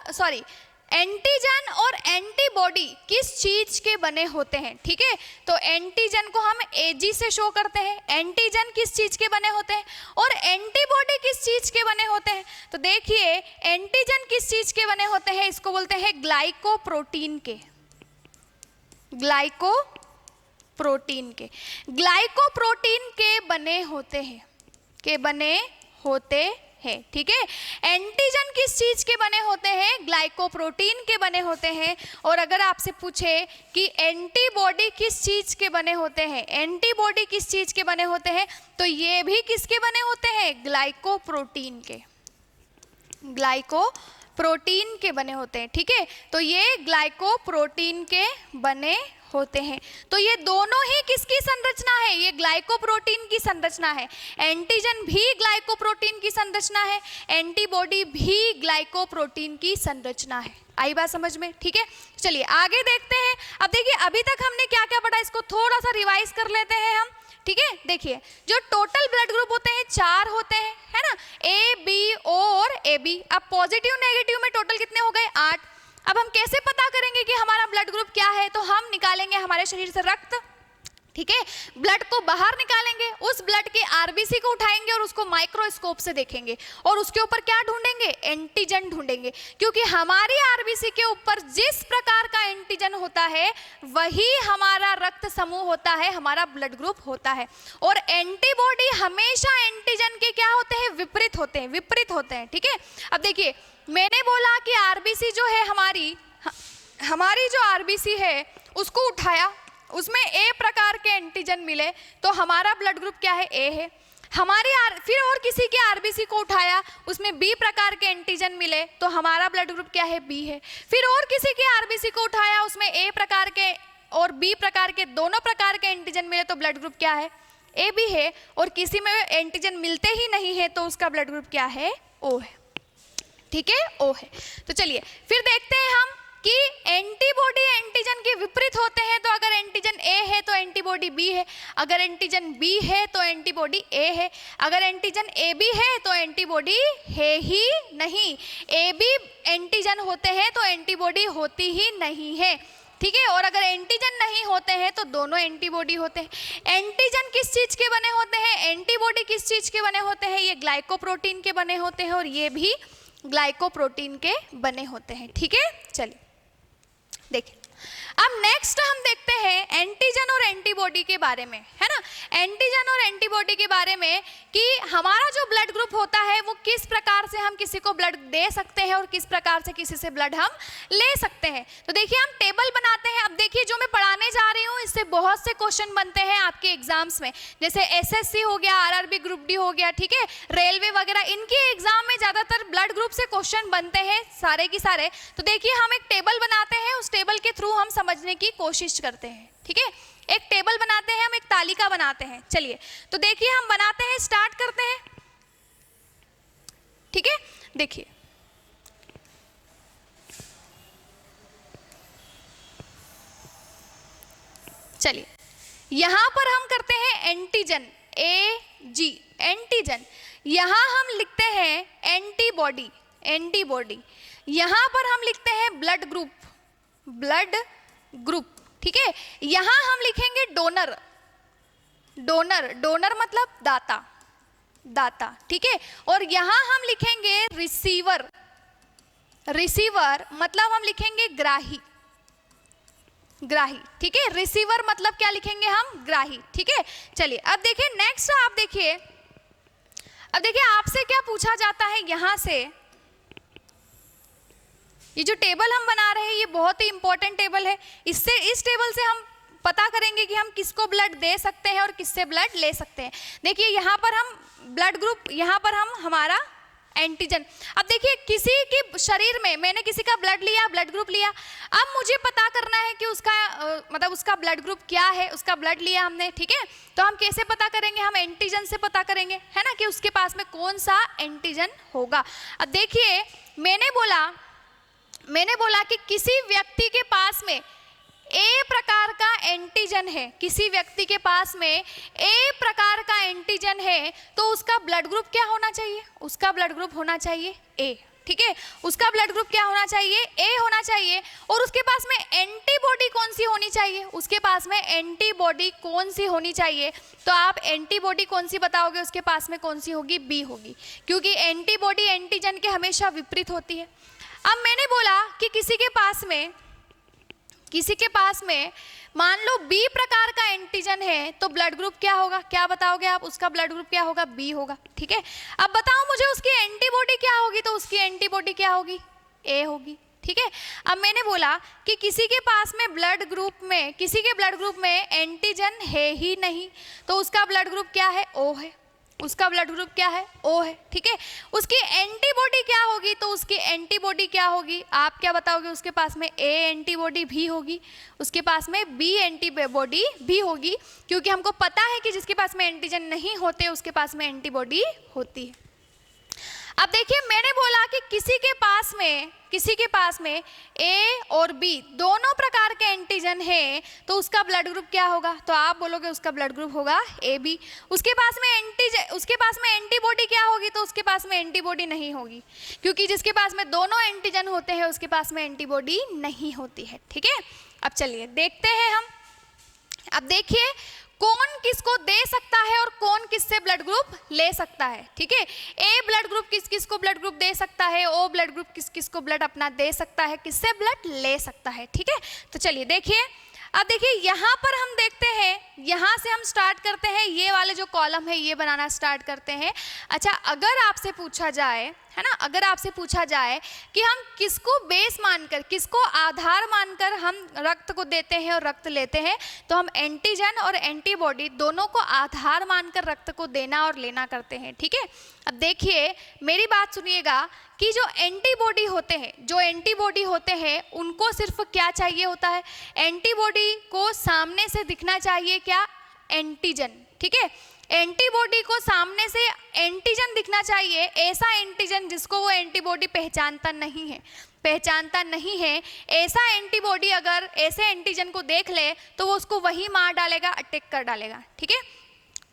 एंटीजन और एंटीबॉडी किस चीज के बने होते हैं, ठीक है। तो एंटीजन को हम एजी से शो करते हैं, एंटीजन किस चीज के बने होते हैं और एंटीबॉडी किस चीज के बने होते हैं। तो देखिए एंटीजन किस चीज के बने होते हैं, इसको बोलते हैं ग्लाइकोप्रोटीन के, ग्लाइकोप्रोटीन के बने होते हैं, ठीक है। एंटीजन किस चीज के बने होते हैं? ग्लाइकोप्रोटीन के बने होते हैं। और अगर आपसे पूछे कि एंटीबॉडी किस चीज के बने होते हैं, एंटीबॉडी किस चीज के बने होते हैं, तो ये भी किसके बने होते हैं? ग्लाइकोप्रोटीन के बने होते हैं, ठीक है। तो ये ग्लाइकोप्रोटीन के बने होते हैं। तो ये दोनों ही किसकी संरचना है? ये ग्लाइकोप्रोटीन की संरचना है। एंटीजन भी ग्लाइकोप्रोटीन की संरचना है, एंटीबॉडी भी ग्लाइकोप्रोटीन की संरचना है। आई बात समझ में, ठीक है। चलिए आगे देखते हैं। अब देखिए अभी तक हमने क्या क्या पढ़ा, इसको थोड़ा सा रिवाइज कर लेते हैं हम, ठीक है। देखिए जो टोटल ब्लड ग्रुप होते हैं 4 होते हैं, है ना, ए बी ओ और ए बी। अब पॉजिटिव नेगेटिव में टोटल कितने हो गए? 8। अब हम कैसे पता करेंगे कि हमारा ब्लड ग्रुप क्या है? तो हम निकालेंगे हमारे शरीर से रक्त, ठीक है। ब्लड को बाहर निकालेंगे, उस ब्लड के आरबीसी को उठाएंगे और उसको माइक्रोस्कोप से देखेंगे और उसके ऊपर क्या ढूंढेंगे, एंटीजन ढूंढेंगे, क्योंकि हमारी आरबीसी के ऊपर जिस प्रकार का एंटीजन होता है वही हमारा रक्त समूह होता है, हमारा ब्लड ग्रुप होता है। और एंटीबॉडी हमेशा एंटीजन के क्या होते हैं, विपरीत होते हैं, विपरीत होते हैं, ठीक है। अब देखिए मैंने बोला कि आरबीसी जो है हमारी जो आरबीसी है उसको उठाया, उसमें ए प्रकार के एंटीजन मिले तो हमारा ब्लड ग्रुप क्या है, ए है। फिर और किसी के आरबीसी को उठाया, उसमें बी प्रकार के एंटीजन मिले तो हमारा ब्लड ग्रुप क्या है, बी है। फिर और किसी के आरबीसी को उठाया, उसमें ए प्रकार के और बी प्रकार के दोनों प्रकार के एंटीजन मिले तो ब्लड ग्रुप क्या है, ए बी है। और किसी में एंटीजन मिलते ही नहीं है तो उसका ब्लड ग्रुप क्या है, ओ है, ठीक है, ओ है। तो चलिए फिर देखते हैं हम कि एंटीबॉडी एंटीजन के विपरीत होते हैं। तो अगर एंटीजन ए है तो एंटीबॉडी बी है, अगर एंटीजन बी है तो एंटीबॉडी ए है, अगर एंटीजन ए बी है तो एंटीबॉडी है ही नहीं। ए बी एंटीजन होते हैं तो एंटीबॉडी होती ही नहीं है, ठीक है। और अगर एंटीजन नहीं होते हैं तो दोनों एंटीबॉडी होते हैं। एंटीजन किस चीज के बने होते हैं, एंटीबॉडी किस चीज के बने होते हैं, ये ग्लाइकोप्रोटीन के बने होते हैं और ये भी ग्लाइकोप्रोटीन के बने होते हैं, ठीक है। चलिए देखिए अब नेक्स्ट हम देखते हैं एंटीजन और एंटीबॉडी के बारे में, है ना। एंटीजन और एंटीबॉडी के बारे में कि हमारा जो ब्लड ग्रुप होता है वो किस प्रकार से हम किसी को ब्लड दे सकते हैं और किस प्रकार से किसी से ब्लड हम ले सकते हैं। तो देखिए हम टेबल बनाते हैं। अब देखिए जो मैं पढ़ाने जा रही हूँ इससे बहुत से क्वेश्चन बनते हैं आपके एग्जाम्स में, जैसे एसएससी हो गया, आरआरबी ग्रुप डी हो गया, ठीक है, रेलवे वगैरह, इनके एग्जाम में ज्यादातर ब्लड ग्रुप से क्वेश्चन बनते हैं सारे की सारे। तो देखिए हम एक टेबल बनाते हैं, उस टेबल के थ्रू हम समझने की कोशिश करते हैं, ठीक है। एक टेबल बनाते हैं, हम एक तालिका बनाते हैं। चलिए तो देखिए हम बनाते हैं, स्टार्ट करते हैं, ठीक है। देखिए चलिए यहां पर हम करते हैं एंटीजन, ए जी एंटीजन। यहां हम लिखते हैं एंटीबॉडी, एंटीबॉडी। यहां पर हम लिखते हैं ब्लड ग्रुप, ब्लड ग्रुप, ठीक है। यहां हम लिखेंगे डोनर, डोनर, डोनर मतलब दाता, दाता, ठीक है। और यहां हम लिखेंगे रिसीवर, रिसीवर मतलब हम लिखेंगे ग्राही, ग्राही, ठीक है। रिसीवर मतलब क्या लिखेंगे हम, ग्राही, ठीक है। चलिए अब देखिए नेक्स्ट, आप देखिए, अब देखिए आपसे क्या पूछा जाता है यहां से। ये जो टेबल हम बना रहे हैं ये बहुत ही इंपॉर्टेंट टेबल है। इससे, इस टेबल से हम पता करेंगे कि हम किसको ब्लड दे सकते हैं और किससे ब्लड ले सकते हैं। देखिए यहाँ पर हम ब्लड ग्रुप, यहाँ पर हम हमारा एंटीजन। अब देखिए किसी के शरीर में मैंने किसी का ब्लड लिया, ब्लड ग्रुप लिया, अब मुझे पता करना है कि उसका मतलब उसका ब्लड ग्रुप क्या है, उसका ब्लड लिया हमने, ठीक है। तो हम कैसे पता करेंगे, हम एंटीजन से पता करेंगे, है ना, कि उसके पास में कौन सा एंटीजन होगा। अब देखिए मैंने बोला कि किसी व्यक्ति के पास में ए प्रकार का एंटीजन है, किसी व्यक्ति के पास में ए प्रकार का एंटीजन है तो उसका ब्लड ग्रुप क्या होना चाहिए, उसका ब्लड ग्रुप होना चाहिए ए, ठीक है। उसका ब्लड ग्रुप क्या होना चाहिए, ए होना चाहिए। और उसके पास में एंटीबॉडी कौन सी होनी चाहिए, उसके पास में एंटीबॉडी कौन सी होनी चाहिए। तो आप एंटीबॉडी कौन सी बताओगे, उसके पास में कौन सी होगी, बी होगी, क्योंकि एंटीबॉडी एंटीजन के हमेशा विपरीत होती है। अब मैंने बोला कि किसी के पास में मान लो बी प्रकार का एंटीजन है तो ब्लड ग्रुप क्या होगा, क्या बताओगे आप, उसका ब्लड ग्रुप क्या होगा, बी होगा, ठीक है। अब बताओ मुझे उसकी एंटीबॉडी क्या होगी, तो उसकी एंटीबॉडी क्या होगी, ए होगी, ठीक है। अब मैंने बोला कि किसी के पास में ब्लड ग्रुप में, किसी के ब्लड ग्रुप में एंटीजन है ही नहीं तो उसका ब्लड ग्रुप क्या है, ओ है, उसका ब्लड ग्रुप क्या है, ओ है, ठीक है। उसकी एंटीबॉडी क्या होगी, तो उसकी एंटीबॉडी क्या होगी, आप क्या बताओगे, उसके पास में ए एंटीबॉडी भी होगी, उसके पास में बी एंटीबॉडी भी होगी, क्योंकि हमको पता है कि जिसके पास में एंटीजन नहीं होते उसके पास में एंटीबॉडी होती है। अब देखिए मैंने बोला कि किसी के पास में ए और बी दोनों प्रकार के एंटीजन है तो उसका ब्लड ग्रुप क्या होगा, तो आप बोलोगे उसका ब्लड ग्रुप होगा ए बी। उसके पास में एंटीबॉडी क्या होगी, तो उसके पास में एंटीबॉडी नहीं होगी, क्योंकि जिसके पास में दोनों एंटीजन होते हैं उसके पास में एंटीबॉडी नहीं होती है, ठीक है। अब चलिए देखते हैं हम। अब देखिए कौन किसको दे सकता है और कौन किससे ब्लड ग्रुप ले सकता है, ठीक है। ए ब्लड ग्रुप किस किस को ब्लड ग्रुप दे सकता है, ओ ब्लड ग्रुप किस किस को ब्लड अपना दे सकता है, किससे ब्लड ले सकता है, ठीक है। तो चलिए देखिए, अब देखिए यहाँ पर हम देखते हैं, यहाँ से हम स्टार्ट करते हैं, ये वाले जो कॉलम है ये बनाना स्टार्ट करते हैं। अच्छा, अगर आपसे पूछा जाए, है ना, अगर आपसे पूछा जाए कि हम किसको बेस मानकर, किसको आधार मानकर हम रक्त को देते हैं और रक्त लेते हैं, तो हम एंटीजन और एंटीबॉडी दोनों को आधार मानकर रक्त को देना और लेना करते हैं, ठीक है। अब देखिए मेरी बात सुनिएगा कि जो एंटीबॉडी होते हैं, जो एंटीबॉडी होते हैं उनको सिर्फ क्या चाहिए होता है, एंटीबॉडी को सामने से दिखना चाहिए क्या, एंटीजन, ठीक है। एंटीबॉडी को सामने से एंटीजन दिखना चाहिए, ऐसा एंटीजन जिसको वो एंटीबॉडी पहचानता नहीं है, पहचानता नहीं है, ऐसा एंटीबॉडी अगर ऐसे एंटीजन को देख ले तो वो उसको वहीं मार डालेगा, अटैक कर डालेगा, ठीक है।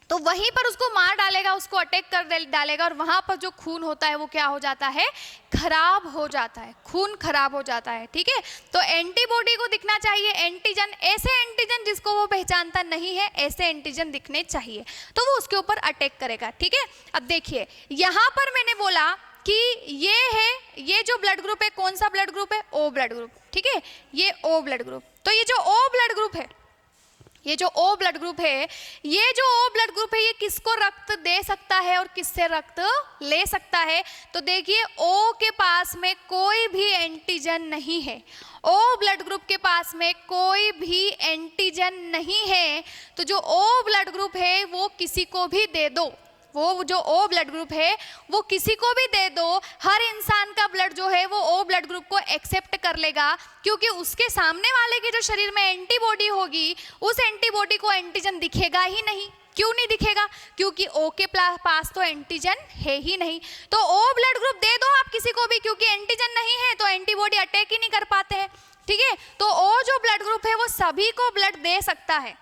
तो वहीं पर उसको मार डालेगा, उसको अटैक कर डालेगा और वहाँ पर जो खून होता है वो क्या हो जाता है, खराब हो जाता है, खून खराब हो जाता है, ठीक है। तो एंटीबॉडी को दिखना चाहिए एंटीजन, ऐसे एंटीजन जिसको वो पहचानता नहीं है, ऐसे एंटीजन दिखने चाहिए, तो वो उसके ऊपर अटैक करेगा, ठीक है। अब देखिए यहाँ पर मैंने बोला कि ये है, ये जो ब्लड ग्रुप है कौन सा ब्लड ग्रुप है, ओ ब्लड ग्रुप, ठीक है, ये ओ ब्लड ग्रुप। तो ये जो ओ ब्लड ग्रुप है, ये जो ओ ब्लड ग्रुप है, ये जो ओ ब्लड ग्रुप है ये किसको रक्त दे सकता है और किससे रक्त ले सकता है। तो देखिए ओ के पास में कोई भी एंटीजन नहीं है, ओ ब्लड ग्रुप के पास में कोई भी एंटीजन नहीं है, तो जो ओ ब्लड ग्रुप है वो किसी को भी दे दो, वो जो ओ ब्लड ग्रुप है वो किसी को भी दे दो, हर इंसान का ब्लड जो है वो ओ ब्लड ग्रुप को एक्सेप्ट कर लेगा, क्योंकि उसके सामने वाले के जो शरीर में एंटीबॉडी होगी उस एंटीबॉडी को एंटीजन दिखेगा ही नहीं। क्यों नहीं दिखेगा, क्योंकि ओ के पास तो एंटीजन है ही नहीं। तो ओ ब्लड ग्रुप दे दो आप किसी को भी, क्योंकि एंटीजन नहीं है तो एंटीबॉडी अटैक ही नहीं कर पाते हैं, ठीक है। तो ओ जो ब्लड ग्रुप है वो सभी को ब्लड दे सकता है।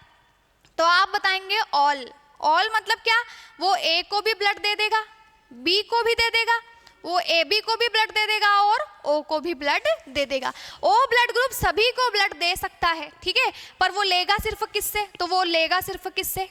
तो आप बताएंगे ऑल, ऑल मतलब क्या, वो ए को भी ब्लड दे देगा, बी को भी दे देगा, वो ए बी को भी ब्लड दे देगा और ओ को भी ब्लड दे देगा। ओ ब्लड ग्रुप सभी को ब्लड दे सकता है, ठीक है, पर वो लेगा सिर्फ किससे, तो वो लेगा सिर्फ किससे,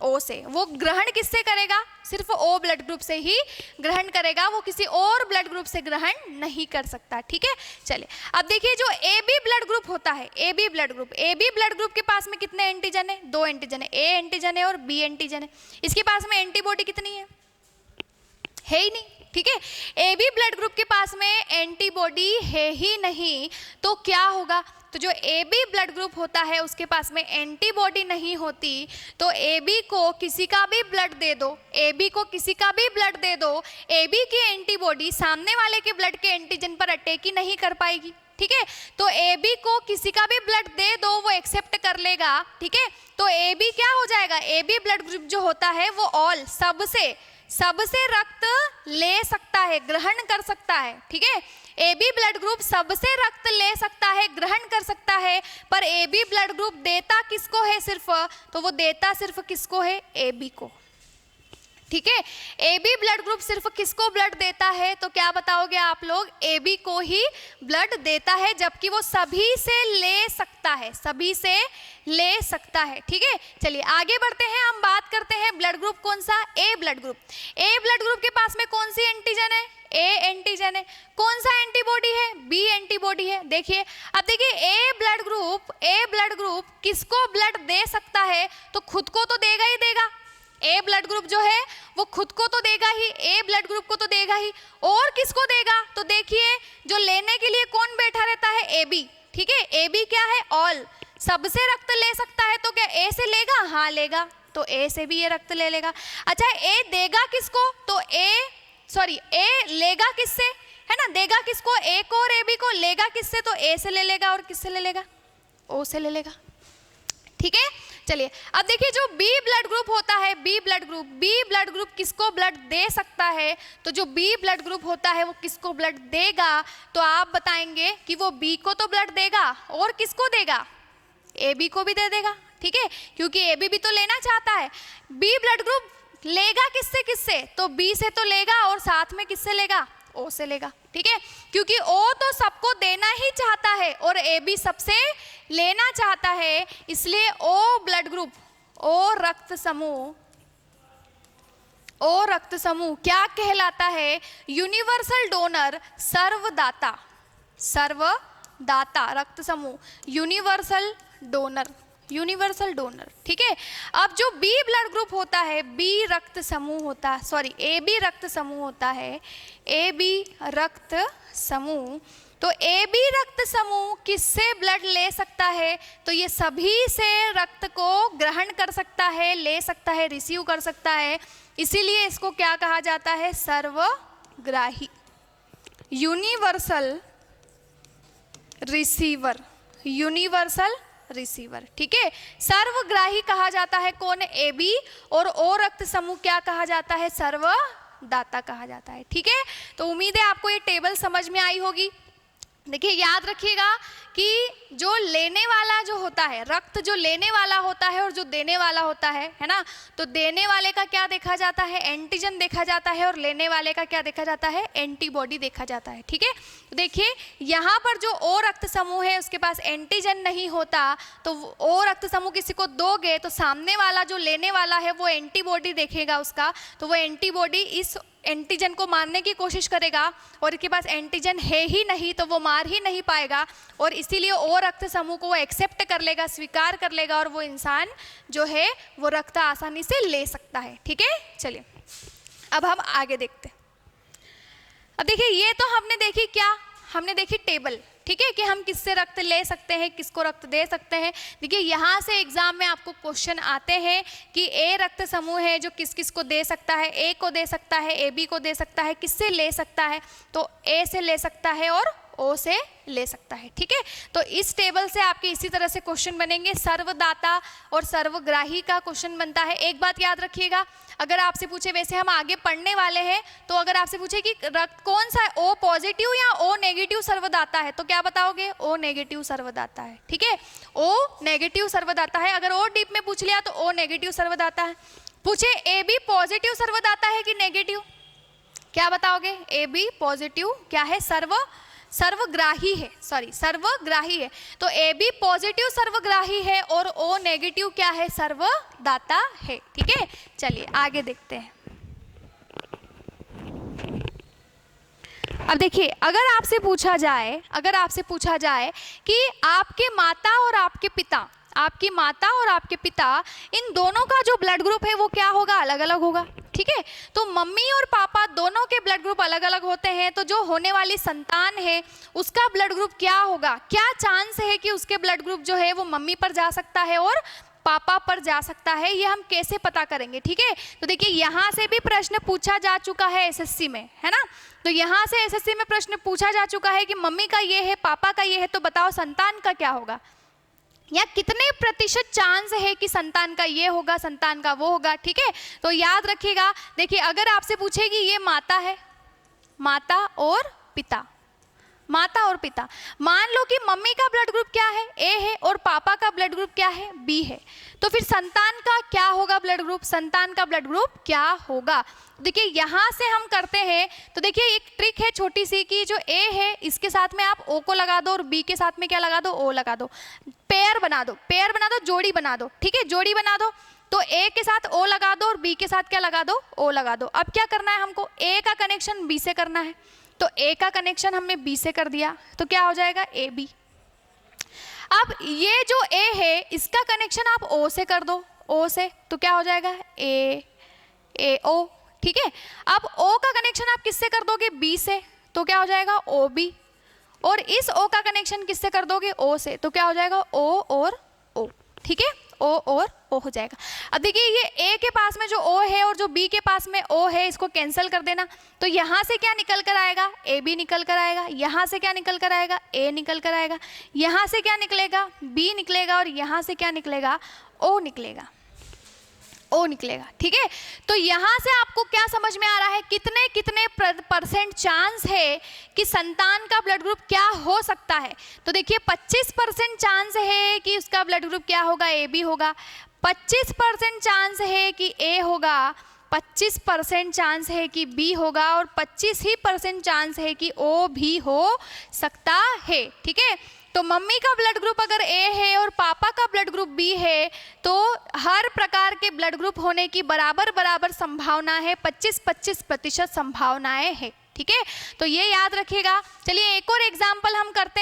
ओ से। वो ग्रहण किससे करेगा, सिर्फ ओ ब्लड ग्रुप से ही ग्रहण करेगा, वो किसी और ब्लड ग्रुप से ग्रहण नहीं कर सकता, ठीक है। चलिए अब देखिए जो ए बी ब्लड ग्रुप होता है, A B blood group, A B blood group के पास में कितने एंटीजन है, दो एंटीजन है, ए एंटीजन है और बी एंटीजन है। इसके पास में एंटीबॉडी कितनी है ही नहीं, ठीक है। ए बी ब्लड ग्रुप के पास में एंटीबॉडी है ही नहीं, तो क्या होगा, तो जो ए बी ब्लड ग्रुप होता है उसके पास में एंटीबॉडी नहीं होती, तो ए बी को किसी का भी ब्लड दे दो, ए बी को किसी का भी ब्लड दे दो, ए बी की एंटीबॉडी सामने वाले के ब्लड के एंटीजन पर अटैक ही नहीं कर पाएगी, ठीक है। तो ए बी को किसी का भी ब्लड दे दो वो एक्सेप्ट कर लेगा, ठीक है। तो ए बी क्या हो जाएगा, ए बी ब्लड ग्रुप जो होता है वो ऑल, सबसे रक्त ले सकता है, ग्रहण कर सकता है, ठीक है। ए बी ब्लड ग्रुप सबसे रक्त ले सकता है, ग्रहण कर सकता है, पर ए बी ब्लड ग्रुप देता किसको है सिर्फ, तो वो देता सिर्फ किसको है, ए बी को, ठीक है। ए बी ब्लड ग्रुप सिर्फ किसको ब्लड देता है, तो क्या बताओगे आप लोग, ए बी को ही ब्लड देता है, जबकि वो सभी से ले सकता है, सभी से ले सकता है, ठीक है। चलिए आगे बढ़ते हैं, हम बात करते हैं ब्लड ग्रुप कौन सा, ए ब्लड ग्रुप। ए ब्लड ग्रुप के पास में कौन सी एंटीजन है, ए एंटीजन है, कौन सा एंटीबॉडी है, बी एंटीबॉडी है। देखिए अब देखिए ए ब्लड ग्रुप किसको ब्लड दे सकता है, तो खुद को तो देगा ही देगा, ए ब्लड ग्रुप जो है वो खुद को तो देगा ही, ए ब्लड ग्रुप को तो देगा ही, और किसको देगा, तो देखिए जो लेने के लिए कौन बैठा रहता है, ए बी, ठीक है। ए बी क्या है, ऑल, सबसे रक्त ले सकता है, तो क्या ए से लेगा, हाँ लेगा, तो ए से भी ये रक्त ले लेगा। अच्छा ए देगा किसको, तो ए लेगा किससे, है ना, देगा किसको, ए को और ए बी को, लेगा किससे, तो ए से ले लेगा और किससे ले लेगा, ओ से ले लेगा, ठीक है। चलिए अब देखिए जो बी ब्लड ग्रुप होता है, बी ब्लड ग्रुप किसको ब्लड दे सकता है, तो जो बी ब्लड ग्रुप होता है वो किसको ब्लड देगा, तो आप बताएंगे कि वो बी को तो ब्लड देगा और किसको देगा, ए बी को भी दे देगा, ठीक है, क्योंकि ए बी भी तो लेना चाहता है। बी ब्लड ग्रुप लेगा किससे, तो बी से तो लेगा और साथ में किससे लेगा, ओ से लेगा, ठीक है, क्योंकि ओ तो सबको देना ही चाहता है और ए बी सबसे लेना चाहता है, इसलिए ओ ओ रक्त समूह, ओ रक्त समूह क्या कहलाता है? यूनिवर्सल डोनर, सर्वदाता, सर्वदाता रक्त समूह, यूनिवर्सल डोनर, यूनिवर्सल डोनर। ठीक है, अब जो बी ब्लड ग्रुप होता है, बी रक्त समूह होता है, सॉरी ए बी रक्त समूह होता है, ए बी रक्त समूह, तो ए बी रक्त समूह किससे ब्लड ले सकता है? तो ये सभी से रक्त को ग्रहण कर सकता है, ले सकता है, रिसीव कर सकता है, इसीलिए इसको क्या कहा जाता है? सर्वग्राही, यूनिवर्सल रिसीवर, यूनिवर्सल रिसीवर। ठीक है, सर्वग्राही कहा जाता है कौन? ए बी, और ओ रक्त समूह क्या कहा जाता है? सर्वदाता कहा जाता है। ठीक है, तो उम्मीद है आपको ये टेबल समझ में आई होगी। देखिए याद रखिएगा कि जो लेने वाला जो होता है, रक्त जो लेने वाला होता है और जो देने वाला होता है ना, तो देने वाले का क्या देखा जाता है? एंटीजन देखा जाता है, और लेने वाले का क्या देखा जाता है? एंटीबॉडी देखा जाता है। ठीक है, तो देखिए यहाँ पर जो ओ रक्त समूह है उसके पास एंटीजन नहीं होता, तो ओ रक्त समूह किसी को दोगे तो सामने वाला जो लेने वाला है वो एंटीबॉडी देखेगा उसका, तो वो एंटीबॉडी इस एंटीजन को मारने की कोशिश करेगा, और इसके पास एंटीजन है ही नहीं तो वो मार ही नहीं पाएगा, और इसीलिए ओ रक्त समूह को वो एक्सेप्ट कर लेगा, स्वीकार कर लेगा, और वो इंसान जो है वो रक्त आसानी से ले सकता है। ठीक है, चलिए अब हम आगे देखते हैं। अब देखिए ये तो हमने देखी क्या? हमने देखी टेबल। ठीक है, कि हम किससे रक्त ले सकते हैं, किसको रक्त दे सकते हैं। देखिए यहाँ से एग्जाम में आपको क्वेश्चन आते हैं कि ए रक्त समूह है जो किस किस को दे सकता है, ए को दे सकता है, ए बी को दे सकता है, किससे ले सकता है? तो ए से ले सकता है और ओ से ले सकता है। ठीक है, तो इस टेबल से आपके इसी तरह से क्वेश्चन बनेंगे। सर्वदाता और सर्वग्राही का क्वेश्चन बनता है। एक बात याद रखिएगा, अगर आपसे पूछे, वैसे हम आगे पढ़ने वाले हैं, तो अगर आपसे पूछे कि रक्त कौन सा है, ओ पॉजिटिव या ओ नेगेटिव सर्वदाता है, तो क्या बताओगे? ओ नेगेटिव सर्वदाता है। ठीक है, ओ नेगेटिव सर्वदाता है। अगर और डीप में पूछ लिया तो ओ नेगेटिव सर्वदाता है। पूछे ए बी पॉजिटिव सर्वदाता है कि नेगेटिव, क्या बताओगे? ए बी पॉजिटिव क्या है? सर्वग्राही है, सॉरी सर्वग्राही है। तो ए बी पॉजिटिव सर्वग्राही है और ओ नेगेटिव क्या है? सर्वदाता है। ठीक है, चलिए आगे देखते हैं। अब देखिए अगर आपसे पूछा जाए कि आपके माता और आपके पिता, आपकी माता और आपके पिता, इन दोनों का जो ब्लड ग्रुप है वो क्या होगा? अलग अलग होगा। ठीक है, तो मम्मी और पापा दोनों के ब्लड ग्रुप अलग अलग होते हैं, तो जो होने वाली संतान है उसका ब्लड ग्रुप क्या होगा? क्या चांस है कि उसके ब्लड ग्रुप जो है वो मम्मी पर जा सकता है और पापा पर जा सकता है? ये हम कैसे पता करेंगे? ठीक है, तो देखिए यहाँ से भी प्रश्न पूछा जा चुका है एसएससी में, है ना। तो यहाँ से एसएससी में प्रश्न पूछा जा चुका है कि मम्मी का ये है, पापा का ये है, तो बताओ संतान का क्या होगा, या कितने प्रतिशत चांस है कि संतान का ये होगा, संतान का वो होगा। ठीक है, तो याद रखिएगा। देखिए अगर आपसे पूछेगी ये माता है, माता और पिता, माता और पिता, मान लो कि मम्मी का ब्लड ग्रुप क्या है? ए है, और पापा का ब्लड ग्रुप क्या है? बी है, तो फिर संतान का क्या होगा ब्लड ग्रुप? संतान का ब्लड ग्रुप क्या होगा? देखिए यहाँ से हम करते हैं, तो देखिए एक ट्रिक है छोटी सी कि जो ए है इसके साथ में आप ओ को लगा दो और बी के साथ में क्या लगा दो? ओ लगा दो, पेयर बना दो, जोड़ी बना दो। ठीक है, जोड़ी बना दो, तो ए के साथ ओ लगा दो और बी के साथ क्या लगा दो? ओ लगा दो। अब क्या करना है हमको? ए का कनेक्शन बी से करना है, तो ए का कनेक्शन हमने बी से कर दिया, तो क्या हो जाएगा? A B. अब ये जो ए है इसका कनेक्शन आप ओ से कर दो, ओ से, तो क्या हो जाएगा? ए ओ। ठीक है, अब ओ का कनेक्शन आप किससे कर दोगे? बी से, तो क्या हो जाएगा? O B. और इस ओ का कनेक्शन किससे कर दोगे? ओ से, तो क्या हो जाएगा? ओ और ओ। ठीक है, ओ और ओ हो जाएगा। अब देखिए ये ए के पास में जो ओ है और जो बी के पास में ओ है, इसको कैंसिल कर देना, तो यहाँ से क्या निकल कर आएगा? ए बी निकल कर आएगा। यहाँ से क्या निकल कर आएगा? ए निकल कर आएगा। यहाँ से क्या निकलेगा? बी निकलेगा, और यहाँ से क्या निकलेगा? ओ निकलेगा, ओ निकलेगा। ठीक है, तो यहाँ से आपको क्या समझ में आ रहा है? कितने कितने परसेंट चांस है कि संतान का ब्लड ग्रुप क्या हो सकता है? तो देखिए 25% चांस है कि उसका ब्लड ग्रुप क्या होगा? ए बी होगा। 25% चांस है कि ए होगा, 25% चांस है कि बी होगा, और 25% चांस है कि ओ भी हो सकता है। ठीक है, तो मम्मी का ब्लड ग्रुप अगर ए है और पापा का ब्लड ग्रुप बी है तो हर प्रकार के ब्लड ग्रुप होने की बराबर बराबर संभावना है, 25-25% संभावनाएं है। ठीक है, तो ये याद रखिएगा। चलिए एक और एग्जाम्पल हम करते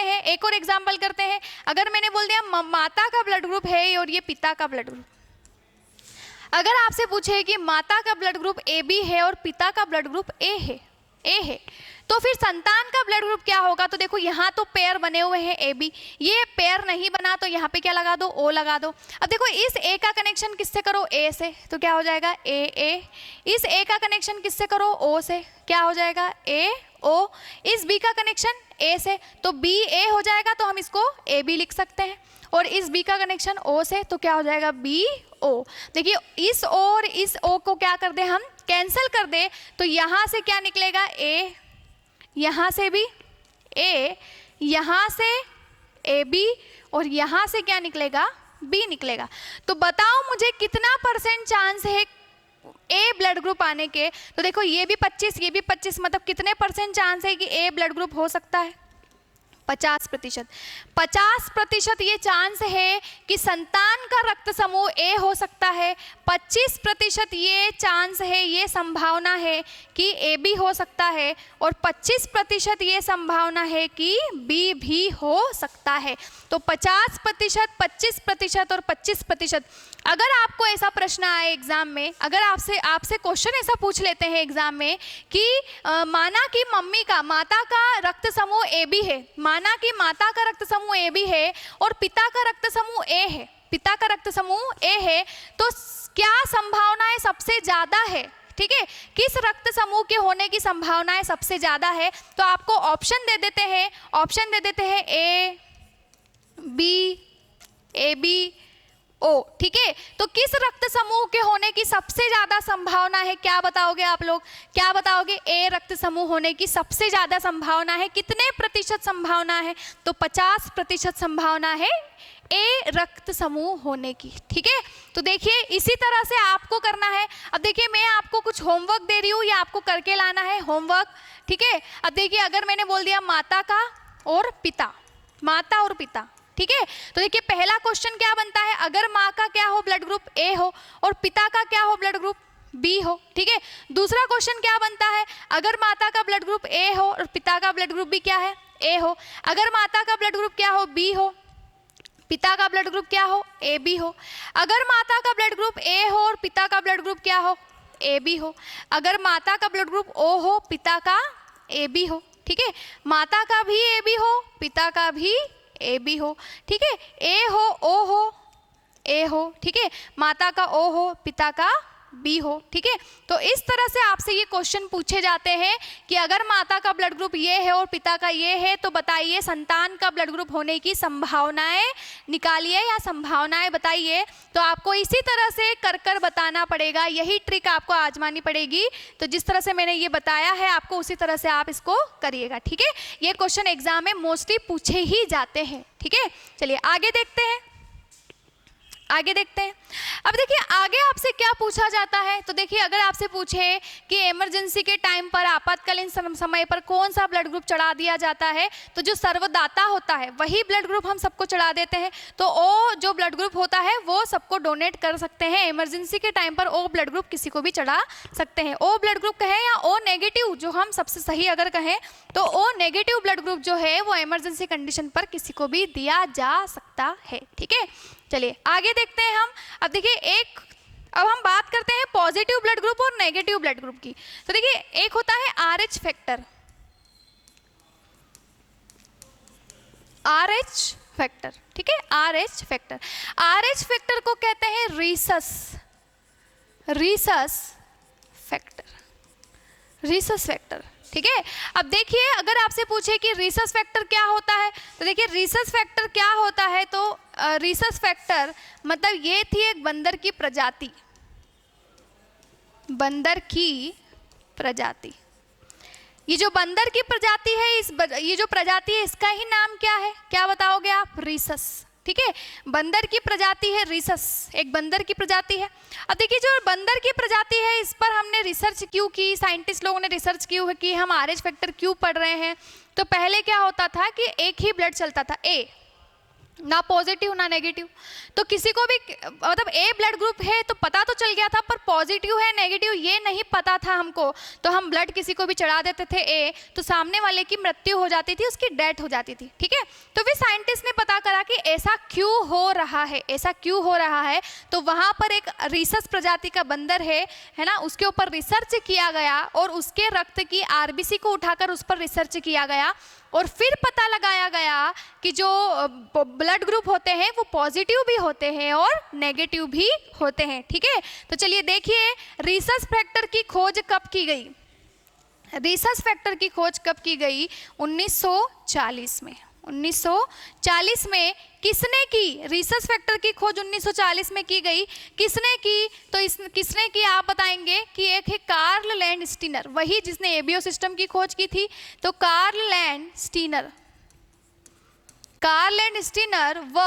हैं, अगर मैंने बोल दिया माता का ब्लड ग्रुप है और ये पिता का ब्लड ग्रुप, अगर आपसे पूछे कि माता का ब्लड ग्रुप ए बी है और पिता का ब्लड ग्रुप ए है, तो फिर संतान का ब्लड ग्रुप क्या होगा? तो देखो यहाँ तो पेयर बने हुए हैं ए बी, ये पेयर नहीं बना तो यहाँ पे क्या लगा दो, ओ लगा दो। अब देखो इस ए का कनेक्शन किससे करो, ए से, तो क्या हो जाएगा ए ए। इस ए का कनेक्शन किससे करो, ओ से, क्या हो जाएगा ए ओ। इस बी का कनेक्शन ए से, तो बी ए हो जाएगा, तो हम इसको ए बी लिख सकते हैं। और इस बी का कनेक्शन ओ से, तो क्या हो जाएगा बी ओ। देखिए इस ओ और इस ओ को क्या कर दे, हम कैंसिल कर दे, तो यहाँ से क्या निकलेगा ए, यहाँ से भी ए, यहाँ से ए बी, और यहाँ से क्या निकलेगा बी निकलेगा। तो बताओ मुझे कितना % चांस है ए ब्लड ग्रुप आने के? तो देखो ये भी 25, ये भी 25, मतलब कितने % चांस है कि ए ब्लड ग्रुप हो सकता है? 50%। 50% ये चांस है कि संतान का रक्त समूह ए हो सकता है। 25% ये चांस है, ये संभावना है कि ए बी हो सकता है, और 25% ये संभावना है कि बी भी हो सकता है। तो 50%, 25% और 25%। अगर आपको ऐसा प्रश्न आए एग्जाम में, अगर आपसे क्वेश्चन ऐसा पूछ लेते हैं एग्जाम में कि माना कि माता का रक्त समूह ए बी है, माना कि माता का रक्त समूह ए बी है और पिता का रक्त समूह ए है, पिता का रक्त समूह ए है, तो क्या संभावनाएं सबसे ज्यादा है? ठीक है, किस रक्त समूह के होने की संभावनाएं सबसे ज्यादा है? तो आपको ऑप्शन दे देते हैं ए बी ओ। ठीक है, तो किस रक्त समूह के होने की सबसे ज्यादा संभावना है? क्या बताओगे आप लोग, क्या बताओगे? ए रक्त समूह होने की सबसे ज्यादा संभावना है। कितने प्रतिशत संभावना है? तो 50% संभावना है ए रक्त समूह होने की। ठीक है, तो देखिए इसी तरह से आपको करना है। अब देखिए मैं आपको कुछ होमवर्क दे रही हूँ, ये आपको करके लाना है होमवर्क। ठीक है, अब देखिए अगर मैंने बोल दिया माता का और पिता, माता और पिता, ठीक है, तो देखिए पहला क्वेश्चन क्या बनता है, अगर माँ का क्या हो ब्लड ग्रुप ए हो और पिता का क्या हो ब्लड ग्रुप बी हो। ठीक है, दूसरा क्वेश्चन क्या बनता है, अगर माता का ब्लड ग्रुप ए हो और पिता का ब्लड ग्रुप भी क्या है ए हो, अगर माता का ब्लड ग्रुप क्या हो बी हो, पिता का ब्लड ग्रुप क्या हो ए बी हो, अगर माता का ब्लड ग्रुप ए हो और पिता का ब्लड ग्रुप क्या हो ए बी हो, अगर माता का ब्लड ग्रुप ओ हो पिता का ए बी हो। ठीक है, माता का भी ए बी हो पिता का भी ए बी हो। ठीक है, ए हो ओ हो ए हो, ठीक है, माता का ओ हो पिता का बी हो। ठीक है, तो इस तरह से आपसे ये क्वेश्चन पूछे जाते हैं कि अगर माता का ब्लड ग्रुप ये है और पिता का ये है, तो बताइए संतान का ब्लड ग्रुप होने की संभावनाएं निकालिए या संभावनाएं बताइए। तो आपको इसी तरह से कर कर बताना पड़ेगा, यही ट्रिक आपको आजमानी पड़ेगी। तो जिस तरह से मैंने ये बताया है आपको उसी तरह से आप इसको करिएगा। ठीक है, ये क्वेश्चन एग्जाम में मोस्टली पूछे ही जाते हैं। ठीक है, चलिए आगे देखते हैं। अब देखिए आगे आपसे क्या पूछा जाता है। तो देखिए अगर आपसे पूछे कि इमरजेंसी के टाइम पर, आपातकालीन समय पर कौन सा ब्लड ग्रुप चढ़ा दिया जाता है, तो जो सर्वदाता होता है वही ब्लड ग्रुप हम सबको चढ़ा देते हैं। तो ओ जो ब्लड ग्रुप होता है वो सबको डोनेट कर सकते हैं। इमरजेंसी के टाइम पर ओ ब्लड ग्रुप किसी को भी चढ़ा सकते हैं। ओ ब्लड ग्रुप कहें या ओ नेगेटिव, जो हम सबसे सही अगर कहें तो ओ नेगेटिव ब्लड ग्रुप जो है वो इमरजेंसी कंडीशन पर किसी को भी दिया जा सकता है। ठीक है, चलिए आगे देखते हैं हम। अब देखिए अब हम बात करते हैं पॉजिटिव ब्लड ग्रुप और नेगेटिव ब्लड ग्रुप की। तो देखिए एक होता है RH फैक्टर, RH फैक्टर, ठीक है, RH फैक्टर। RH फैक्टर को कहते हैं रीसस फैक्टर। ठीक है, अब देखिए अगर आपसे पूछे कि रीसस फैक्टर क्या होता है, तो देखिए रीसस फैक्टर क्या होता है, तो रीसस फैक्टर मतलब ये थी एक बंदर की प्रजाति। ये जो बंदर की प्रजाति है, ये जो प्रजाति है इसका ही नाम क्या है, क्या बताओगे आप? रीसस। ठीक है। बंदर की प्रजाति है रिसस, एक बंदर की प्रजाति है। अब देखिए जो बंदर की प्रजाति है इस पर हमने रिसर्च क्यों की, साइंटिस्ट लोगों ने रिसर्च क्यों की, हम RH फैक्टर क्यों पढ़ रहे हैं। तो पहले क्या होता था कि एक ही ब्लड चलता था, ए, ना पॉजिटिव ना नेगेटिव। तो किसी को भी मतलब ए ब्लड ग्रुप है तो पता तो चल गया था, पर पॉजिटिव है नेगेटिव ये नहीं पता था हमको। तो हम ब्लड किसी को भी चढ़ा देते थे ए, तो सामने वाले की मृत्यु हो जाती थी, उसकी डेथ हो जाती थी, ठीक है। तो फिर साइंटिस्ट ने पता करा कि ऐसा क्यों हो रहा है, ऐसा क्यों हो रहा है। तो वहाँ पर एक रिसस प्रजाति का बंदर है ना, उसके ऊपर रिसर्च किया गया और उसके रक्त की RBC को उठाकर उस पर रिसर्च किया गया और फिर पता लगाया गया कि जो ब्लड ग्रुप होते हैं वो पॉजिटिव भी होते हैं और नेगेटिव भी होते हैं, ठीक है। तो चलिए देखिए रिसस फैक्टर की खोज कब की गई। रिसस फैक्टर की खोज कब की गई? 1940 में। 1940 में किसने की? रिसस फैक्टर की खोज 1940 में की गई। किसने की? तो किसने की आप बताएंगे कि एक है कार्ल लैंडस्टीनर, वही जिसने एबियो सिस्टम की खोज की थी। तो कार्ल लैंडस्टीनर व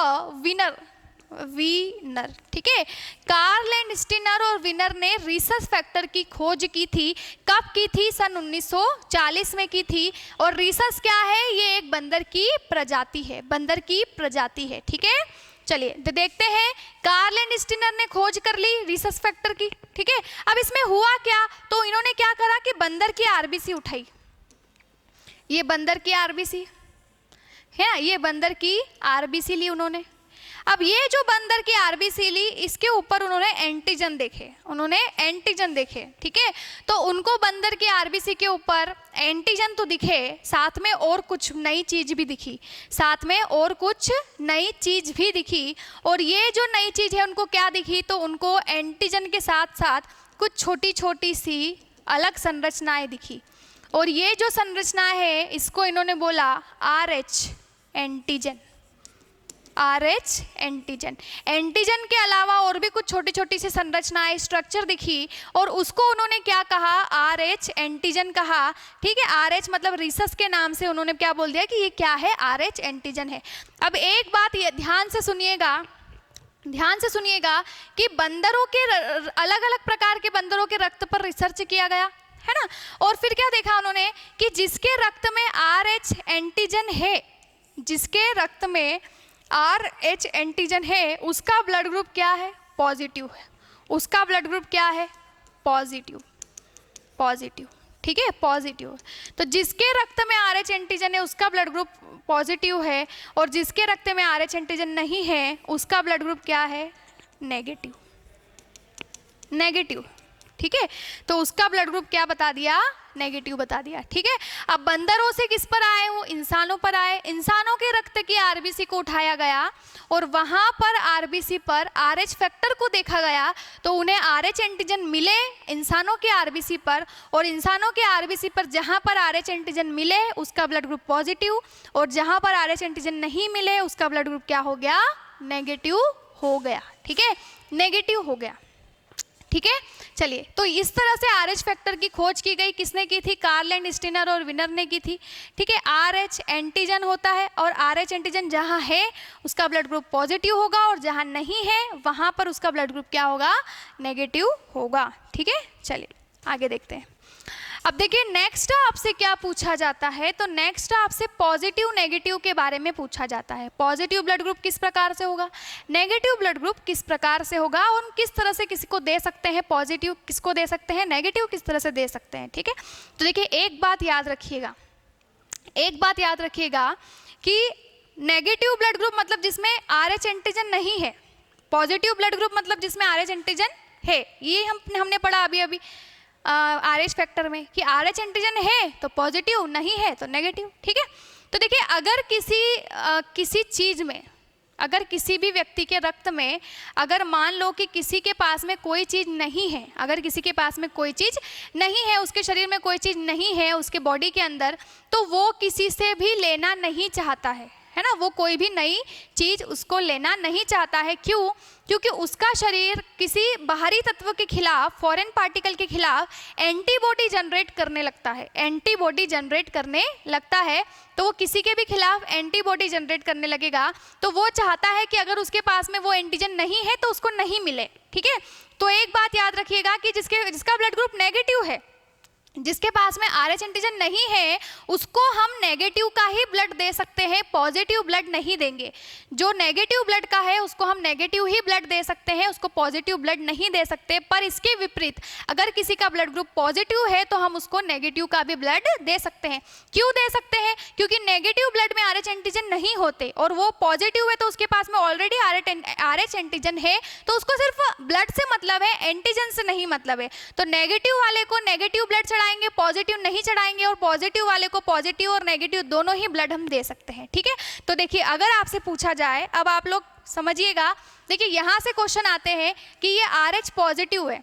वीनर, ठीक है। कार्ल लैंडस्टीनर और विनर ने रिसस फैक्टर की खोज की थी। कब की थी? सन 1940 में की थी। और रिसस क्या है? ये एक बंदर की प्रजाति है, बंदर की प्रजाति है, ठीक है। चलिए तो देखते हैं, कार्ल लैंडस्टीनर ने खोज कर ली रिसस फैक्टर की, ठीक है। अब इसमें हुआ क्या? तो इन्होंने क्या करा कि बंदर की RBC उठाई, ये बंदर की RBC है ना, ये बंदर की RBC ली उन्होंने। अब ये जो बंदर की RBC ली, इसके ऊपर उन्होंने एंटीजन देखे, उन्होंने एंटीजन देखे, ठीक है। तो उनको बंदर की RBC के ऊपर एंटीजन तो दिखे, साथ में और कुछ नई चीज भी दिखी, साथ में और कुछ नई चीज भी दिखी। और ये जो नई चीज है उनको क्या दिखी? तो उनको एंटीजन के साथ साथ कुछ छोटी छोटी सी अलग संरचनाएं दिखी। और ये जो संरचना है इसको इन्होंने बोला RH antigen, RH antigen. Antigen के अलावा और भी कुछ छोटी छोटी सी संरचनाएं, स्ट्रक्चर दिखी और उसको उन्होंने क्या कहा? RH एंटीजन कहा, ठीक है। RH मतलब रिसस के नाम से उन्होंने क्या बोल दिया कि ये क्या है? RH एंटीजन है। अब एक बात ये ध्यान से सुनिएगा, ध्यान से सुनिएगा कि बंदरों के अलग अलग प्रकार के बंदरों के रक्त पर रिसर्च किया गया है ना। और फिर क्या देखा उन्होंने कि जिसके रक्त में RH एंटीजन है, जिसके रक्त में RH एंटीजन है उसका ब्लड ग्रुप क्या है? पॉजिटिव है। उसका ब्लड ग्रुप क्या है? पॉजिटिव, पॉजिटिव, ठीक है, पॉजिटिव। तो जिसके रक्त में RH एंटीजन है उसका ब्लड ग्रुप पॉजिटिव है और जिसके रक्त में RH एंटीजन नहीं है उसका ब्लड ग्रुप क्या है? नेगेटिव, नेगेटिव, ठीक है। तो उसका ब्लड ग्रुप क्या बता दिया? नेगेटिव बता दिया, ठीक है। अब बंदरों से किस पर आए? वो इंसानों पर आए। इंसानों के रक्त की RBC को उठाया गया और वहां पर RBC पर RH फैक्टर को देखा गया। तो उन्हें RH एंटीजन मिले इंसानों के RBC पर, और इंसानों के RBC पर जहां पर RH एंटीजन मिले उसका ब्लड ग्रुप पॉजिटिव, और जहां पर RH एंटीजन नहीं मिले उसका ब्लड ग्रुप क्या हो गया? नेगेटिव हो गया, ठीक है, नेगेटिव हो गया, ठीक है। चलिए तो इस तरह से RH फैक्टर की खोज की गई। किसने की थी? कार्ल लैंडस्टीनर और विनर ने की थी, ठीक है। RH एंटीजन होता है और RH एंटीजन जहां है उसका ब्लड ग्रुप पॉजिटिव होगा और जहां नहीं है वहां पर उसका ब्लड ग्रुप क्या होगा? नेगेटिव होगा, ठीक है। चलिए आगे देखते हैं। अब देखिए नेक्स्ट आपसे क्या पूछा जाता है, तो नेक्स्ट आपसे पॉजिटिव नेगेटिव के बारे में पूछा जाता है। पॉजिटिव ब्लड ग्रुप किस प्रकार से होगा, नेगेटिव ब्लड ग्रुप किस प्रकार से होगा, और किस तरह से किसी को दे सकते हैं पॉजिटिव, किसको दे सकते हैं नेगेटिव, किस तरह से दे सकते हैं, ठीक है। तो देखिए एक बात याद रखिएगा, एक बात याद रखिएगा कि नेगेटिव ब्लड ग्रुप मतलब जिसमें RH एंटीजन नहीं है, पॉजिटिव ब्लड ग्रुप मतलब जिसमें RH एंटीजन है। ये हमने पढ़ा अभी अभी RH फैक्टर में कि RH एंटीजन है तो पॉजिटिव, नहीं है तो नेगेटिव, ठीक है। तो देखिए अगर किसी चीज़ में, अगर किसी भी व्यक्ति के रक्त में अगर मान लो कि किसी के पास में कोई चीज़ नहीं है, अगर किसी के पास में कोई चीज़ नहीं है, उसके शरीर में कोई चीज़ नहीं है, उसके बॉडी के अंदर, तो वो किसी से भी लेना नहीं चाहता है है ना, वो कोई भी नई चीज़ उसको लेना नहीं चाहता है। क्यों? क्योंकि उसका शरीर किसी बाहरी तत्व के खिलाफ, फॉरेन पार्टिकल के खिलाफ एंटीबॉडी जनरेट करने लगता है, एंटीबॉडी जनरेट करने लगता है। तो वो किसी के भी खिलाफ एंटीबॉडी जनरेट करने लगेगा, तो वो चाहता है कि अगर उसके पास में वो एंटीजन नहीं है तो उसको नहीं मिले। ठीक है, तो एक बात याद रखिएगा कि जिसका ब्लड ग्रुप नेगेटिव है, जिसके पास में RH एंटीजन नहीं है, उसको हम नेगेटिव का ही ब्लड दे सकते हैं, पॉजिटिव ब्लड नहीं देंगे। जो नेगेटिव ब्लड का है उसको हम नेगेटिव ही ब्लड दे सकते हैं, उसको पॉजिटिव ब्लड नहीं दे सकते। पर इसके विपरीत अगर किसी का ब्लड ग्रुप पॉजिटिव है तो हम उसको नेगेटिव का भी ब्लड दे सकते हैं। क्यों दे सकते हैं? क्योंकि नेगेटिव ब्लड में RH एंटीजन नहीं होते और वो पॉजिटिव है तो उसके पास में ऑलरेडी RH एंटीजन है, तो उसको सिर्फ ब्लड से मतलब है, एंटीजन से नहीं मतलब है। तो नेगेटिव वाले को नेगेटिव ब्लड चढ़ाएंगे, पॉजिटिव नहीं चढ़ाएंगे, और पॉजिटिव वाले को पॉजिटिव और नेगेटिव दोनों ही ब्लड हम दे सकते हैं। ठीक है, तो देखिए अगर आपसे पूछा जाए, अब आप लोग समझिएगा, देखिए यहाँ से क्वेश्चन आते हैं कि ये RH पॉजिटिव है,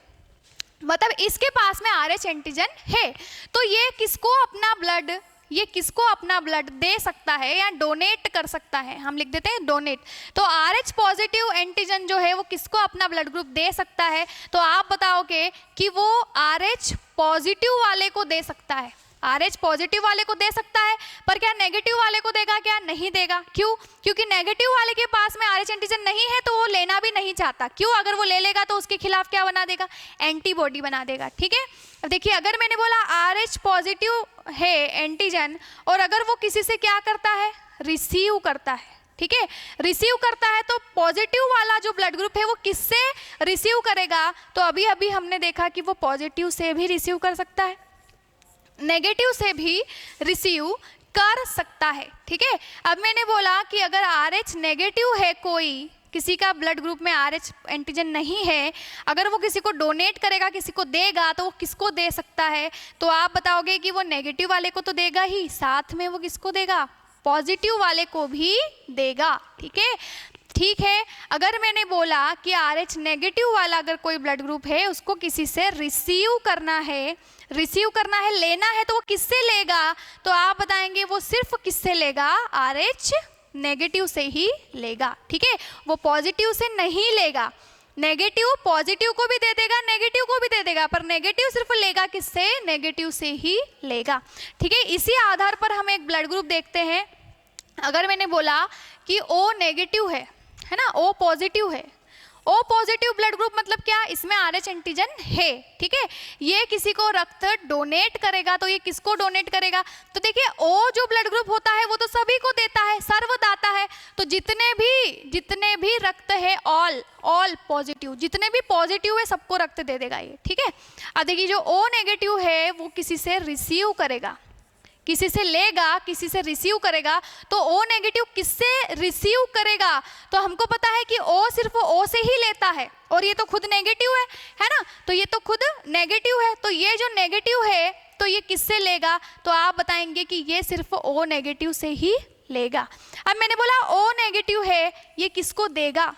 मतलब इसके पास में RH एंटीजन है, तो ये किसको अपना ब्लड दे सकता है या डोनेट कर सकता है? हम लिख देते हैं डोनेट। तो RH पॉजिटिव एंटीजन जो है वो किसको अपना ब्लड ग्रुप दे सकता है? तो आप बताओगे कि वो RH पॉजिटिव वाले को दे सकता है, RH पॉजिटिव वाले को दे सकता है। पर क्या नेगेटिव वाले को देगा? क्या नहीं देगा। क्यों? क्योंकि नेगेटिव वाले के पास में RH एंटीजन नहीं है तो वो लेना भी नहीं चाहता। क्यों? अगर वो ले लेगा तो उसके खिलाफ क्या बना देगा? एंटीबॉडी बना देगा। ठीक है, अब देखिए अगर मैंने बोला RH पॉजिटिव है एंटीजन, और अगर वो किसी से क्या करता है? रिसीव करता है। ठीक है, रिसीव करता है, तो पॉजिटिव वाला जो ब्लड ग्रुप है वो किससे रिसीव करेगा? तो अभी अभी हमने देखा कि वो पॉजिटिव से भी रिसीव कर सकता है, नेगेटिव से भी रिसीव कर सकता है। ठीक है, अब मैंने बोला कि अगर RH नेगेटिव है, कोई किसी का ब्लड ग्रुप में RH एंटीजन नहीं है, अगर वो किसी को डोनेट करेगा, किसी को देगा, तो वो किसको दे सकता है? तो आप बताओगे कि वो नेगेटिव वाले को तो देगा ही, साथ में वो किसको देगा? पॉजिटिव वाले को भी देगा। ठीक है, अगर मैंने बोला कि RH नेगेटिव वाला अगर कोई ब्लड ग्रुप है, उसको किसी से रिसीव करना है, लेना है, तो वो किससे लेगा? तो आप बताएंगे वो सिर्फ किससे लेगा? RH नेगेटिव से ही लेगा। ठीक है, वो पॉजिटिव से नहीं लेगा। नेगेटिव पॉजिटिव को भी दे देगा, नेगेटिव को भी दे देगा, पर नेगेटिव सिर्फ लेगा किससे? नेगेटिव से ही लेगा। ठीक है, इसी आधार पर हम एक ब्लड ग्रुप देखते हैं। अगर मैंने बोला कि O नेगेटिव है ना, O पॉजिटिव है, O पॉजिटिव ब्लड ग्रुप मतलब क्या? इसमें RH एंटीजन है। ठीक है, ये किसी को रक्त डोनेट करेगा, तो ये किसको डोनेट करेगा? तो देखिए O जो ब्लड ग्रुप होता है वो तो सभी को देता है, सर्वदाता है। तो जितने भी रक्त है, ऑल पॉजिटिव, जितने भी पॉजिटिव है सबको रक्त दे देगा ये। ठीक है, अब देखिए जो O नेगेटिव है वो किसी से रिसीव करेगा, किसी से लेगा, किसी से रिसीव करेगा। तो O नेगेटिव किससे रिसीव करेगा? तो हमको पता है कि O सिर्फ O से ही लेता है, और ये तो खुद नेगेटिव है ना, तो ये तो खुद नेगेटिव है। तो ये जो नेगेटिव है तो ये किससे लेगा? तो आप बताएंगे कि ये सिर्फ O नेगेटिव से ही लेगा। अब मैंने बोला O नेगेटिव है, ये किसको देगा,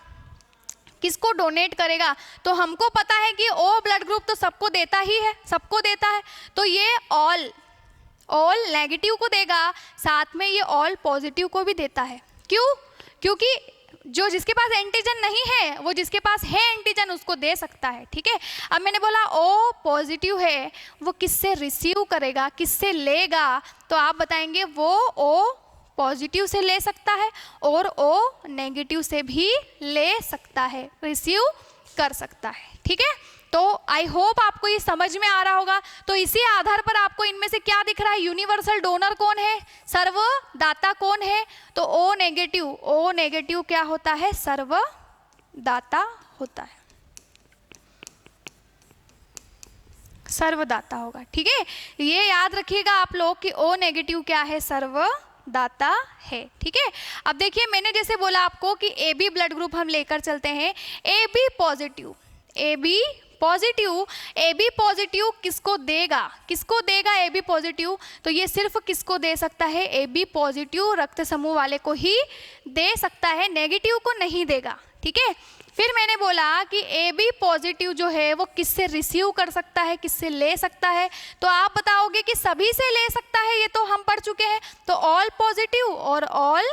किसको डोनेट करेगा? तो हमको पता है कि O ब्लड ग्रुप तो सबको देता ही है, सबको देता है। तो ये ऑल नेगेटिव को देगा, साथ में ये ऑल पॉजिटिव को भी देता है। क्यों? क्योंकि जो जिसके पास एंटीजन नहीं है वो जिसके पास है एंटीजन उसको दे सकता है। ठीक है, अब मैंने बोला O पॉजिटिव है, वो किससे रिसीव करेगा, किससे लेगा? तो आप बताएंगे वो O पॉजिटिव से ले सकता है और O नेगेटिव से भी ले सकता है, रिसीव कर सकता है। ठीक है, तो आई होप आपको ये समझ में आ रहा होगा। तो इसी आधार पर आपको इनमें से क्या दिख रहा है? यूनिवर्सल डोनर कौन है? सर्वदाता कौन है? तो O नेगेटिव क्या होता है? सर्वदाता होता है, सर्वदाता होगा। ठीक है, ये याद रखिएगा आप लोग कि O नेगेटिव क्या है? सर्वदाता है। ठीक है, अब देखिए मैंने जैसे बोला आपको कि AB ब्लड ग्रुप हम लेकर चलते हैं। AB पॉजिटिव किसको देगा? AB पॉजिटिव, तो ये सिर्फ किसको दे सकता है? AB पॉजिटिव रक्त समूह वाले को ही दे सकता है, नेगेटिव को नहीं देगा। ठीक है, फिर मैंने बोला कि AB पॉजिटिव जो है वो किससे रिसीव कर सकता है, किससे ले सकता है? तो आप बताओगे कि सभी से ले सकता है, ये तो हम पढ़ चुके हैं। तो ऑल पॉजिटिव और ऑल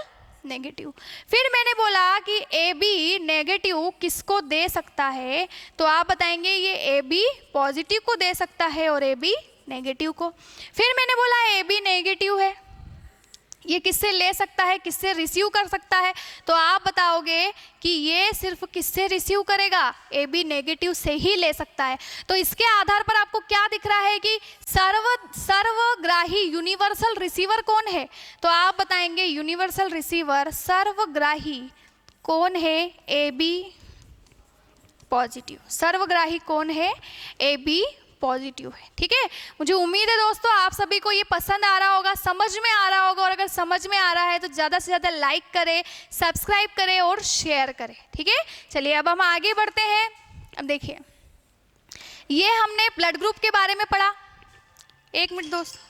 नेगेटिव। फिर मैंने बोला कि ए बी नेगेटिव किसको दे सकता है, तो आप बताएंगे ये ए बी पॉजिटिव को दे सकता है और ए बी नेगेटिव को। फिर मैंने बोला ए बी नेगेटिव है, ये किससे ले सकता है, किससे रिसीव कर सकता है, तो आप बताओगे कि ये सिर्फ किससे रिसीव करेगा, ए बी नेगेटिव से ही ले सकता है। तो इसके आधार पर आपको क्या दिख रहा है कि सर्वग्राही यूनिवर्सल रिसीवर कौन है, तो आप बताएंगे यूनिवर्सल रिसीवर सर्वग्राही कौन है, ए बी पॉजिटिव। सर्वग्राही कौन है, ए बी पॉजिटिव है। ठीक है, मुझे उम्मीद है दोस्तों आप सभी को ये पसंद आ रहा होगा, समझ में आ रहा होगा, और अगर समझ में आ रहा है तो ज़्यादा से ज़्यादा लाइक करें, सब्सक्राइब करें और शेयर करें। ठीक है, चलिए अब हम आगे बढ़ते हैं। अब देखिए, ये हमने ब्लड ग्रुप के बारे में पढ़ा। एक मिनट दोस्तों,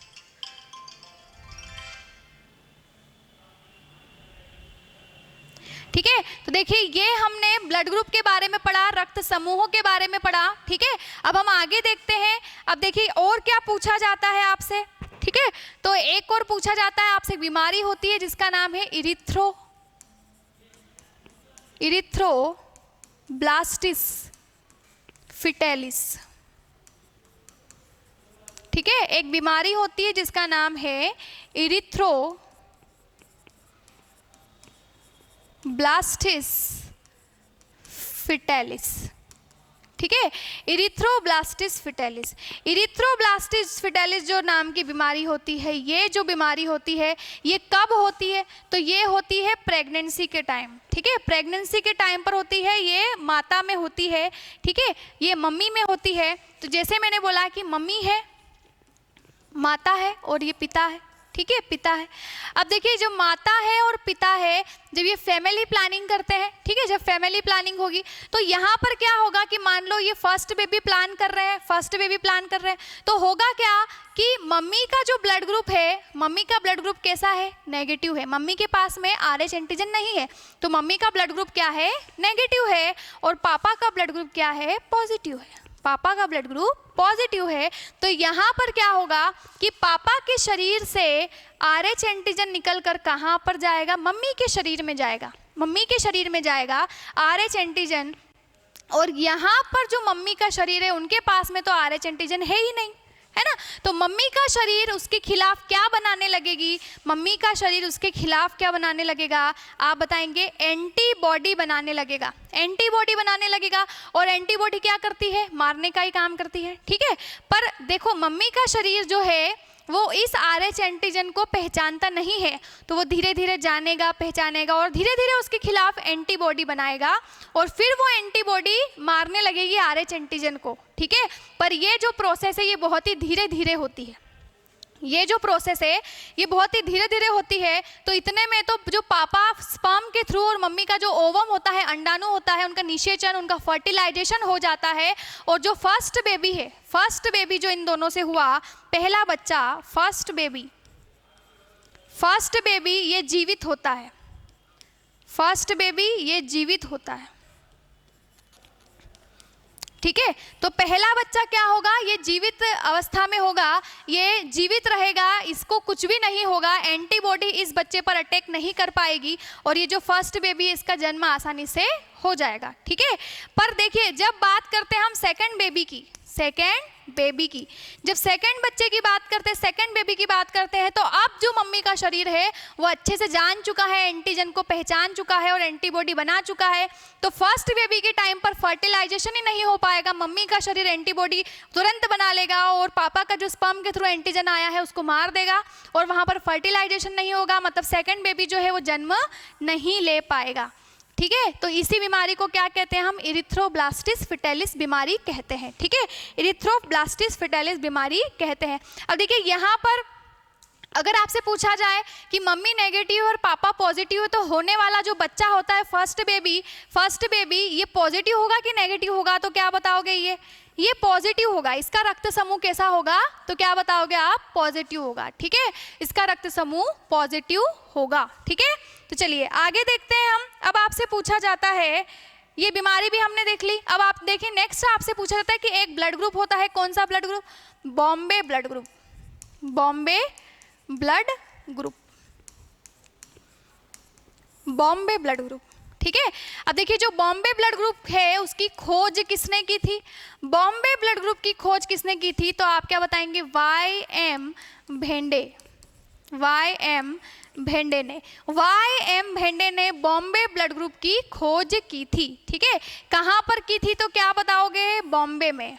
ठीक है, तो देखिए ये हमने ब्लड ग्रुप के बारे में पढ़ा, रक्त समूहों के बारे में पढ़ा। ठीक है, अब हम आगे देखते हैं। अब देखिए और क्या पूछा जाता है आपसे। ठीक है, तो एक और पूछा जाता है आपसे, बीमारी होती है जिसका नाम है इरिथ्रोब्लास्टिस फिटेलिस। ठीक है, एक बीमारी होती है जिसका नाम है इरिथ्रोब्लास्टिस फिटेलिस। ठीक है, इरिथ्रोब्लास्टिस फिटेलिस। इरिथ्रोब्लास्टिस फिटेलिस जो नाम की बीमारी होती है, ये जो बीमारी होती है ये कब होती है, तो ये होती है प्रेगनेंसी के टाइम। ठीक है, प्रेगनेंसी के टाइम पर होती है, ये माता में होती है। ठीक है, ये मम्मी में होती है। तो जैसे मैंने बोला कि मम्मी है, माता है और ये पिता है। ठीक है, पिता है। अब देखिए जो माता है और पिता है, जब ये फैमिली प्लानिंग करते हैं, ठीक है, जब फैमिली प्लानिंग होगी तो यहाँ पर क्या होगा कि मान लो ये फर्स्ट बेबी प्लान कर रहे हैं, तो होगा क्या कि मम्मी का जो ब्लड ग्रुप है, मम्मी का ब्लड ग्रुप कैसा है, नेगेटिव है। मम्मी के पास में RH एंटीजन नहीं है, तो मम्मी का ब्लड ग्रुप क्या है, नेगेटिव है, और पापा का ब्लड ग्रुप क्या है, पॉजिटिव है। पापा का ब्लड ग्रुप पॉजिटिव है। तो यहाँ पर क्या होगा कि पापा के शरीर से RH एंटीजन निकलकर कहाँ पर जाएगा, मम्मी के शरीर में जाएगा। मम्मी के शरीर में जाएगा RH एंटीजन, और यहाँ पर जो मम्मी का शरीर है उनके पास में तो RH एंटीजन है ही नहीं, है ना। तो मम्मी का शरीर उसके खिलाफ क्या बनाने लगेगी, मम्मी का शरीर उसके खिलाफ क्या बनाने लगेगा, आप बताएंगे एंटीबॉडी बनाने लगेगा। एंटीबॉडी बनाने लगेगा, और एंटीबॉडी क्या करती है, मारने का ही काम करती है। ठीक है, पर देखो मम्मी का शरीर जो है वो इस RH एंटीजन को पहचानता नहीं है, तो वो धीरे धीरे जानेगा, पहचानेगा, और धीरे धीरे उसके खिलाफ एंटीबॉडी बनाएगा, और फिर वो एंटीबॉडी मारने लगेगी RH एंटीजन को। ठीक है, पर ये जो प्रोसेस है ये बहुत ही धीरे धीरे होती है। ये जो प्रोसेस है ये बहुत ही धीरे धीरे होती है। तो इतने में तो जो पापा स्पर्म के थ्रू और मम्मी का जो ओवम होता है, अंडाणु होता है, उनका निषेचन, उनका फर्टिलाइजेशन हो जाता है, और जो फर्स्ट बेबी है, फर्स्ट बेबी जो इन दोनों से हुआ, पहला बच्चा, फर्स्ट बेबी ये जीवित होता है। फर्स्ट बेबी ये जीवित होता है। ठीक है, तो पहला बच्चा क्या होगा, ये जीवित अवस्था में होगा, ये जीवित रहेगा, इसको कुछ भी नहीं होगा, एंटीबॉडी इस बच्चे पर अटैक नहीं कर पाएगी, और ये जो फर्स्ट बेबी है इसका जन्म आसानी से हो जाएगा। ठीक है, पर देखिए जब बात करते हैं हम सेकंड बेबी की, जब सेकंड बच्चे की बात करते हैं, सेकंड बेबी की बात करते हैं, तो अब जो मम्मी का शरीर है वो अच्छे से जान चुका है, एंटीजन को पहचान चुका है और एंटीबॉडी बना चुका है। तो फर्स्ट बेबी के टाइम पर फर्टिलाइजेशन ही नहीं हो पाएगा, मम्मी का शरीर एंटीबॉडी तुरंत बना लेगा, और पापा का जो स्पर्म के थ्रू एंटीजन आया है उसको मार देगा, और वहाँ पर फर्टिलाइजेशन नहीं होगा, मतलब सेकेंड बेबी जो है वो जन्म नहीं ले पाएगा। ठीक है, तो इसी बीमारी को क्या कहते हैं, हम इरिथ्रोब्लास्टिस फिटेलिस बीमारी कहते हैं। ठीक है, इरिथ्रोब्लास्टिस फिटेलिस बीमारी कहते हैं। अब देखिए यहाँ पर अगर आपसे पूछा जाए कि मम्मी नेगेटिव और पापा पॉजिटिव है, तो होने वाला जो बच्चा होता है फर्स्ट बेबी ये पॉजिटिव होगा कि नेगेटिव होगा, तो क्या बताओगे, ये पॉजिटिव होगा। इसका रक्त समूह कैसा होगा, तो क्या बताओगे आप, पॉजिटिव होगा। ठीक है, इसका रक्त समूह पॉजिटिव होगा। ठीक है, तो चलिए आगे देखते हैं हम। अब आपसे पूछा जाता है, ये बीमारी भी हमने देख ली। अब आप देखिए नेक्स्ट आपसे पूछा जाता है कि एक ब्लड ग्रुप होता है, कौन सा blood group, Bombay blood group. Bombay blood group. ठीक है, अब देखिए जो बॉम्बे ब्लड ग्रुप है उसकी खोज किसने की थी? बॉम्बे ब्लड ग्रुप की खोज किसने की थी? तो आप क्या बताएंगे? वाई.एम. भेंडे। वाई.एम. भेंडे ने, वाई.एम. भेंडे ने बॉम्बे ब्लड ग्रुप की खोज की थी। ठीक है, कहाँ पर की थी? तो क्या बताओगे? बॉम्बे में।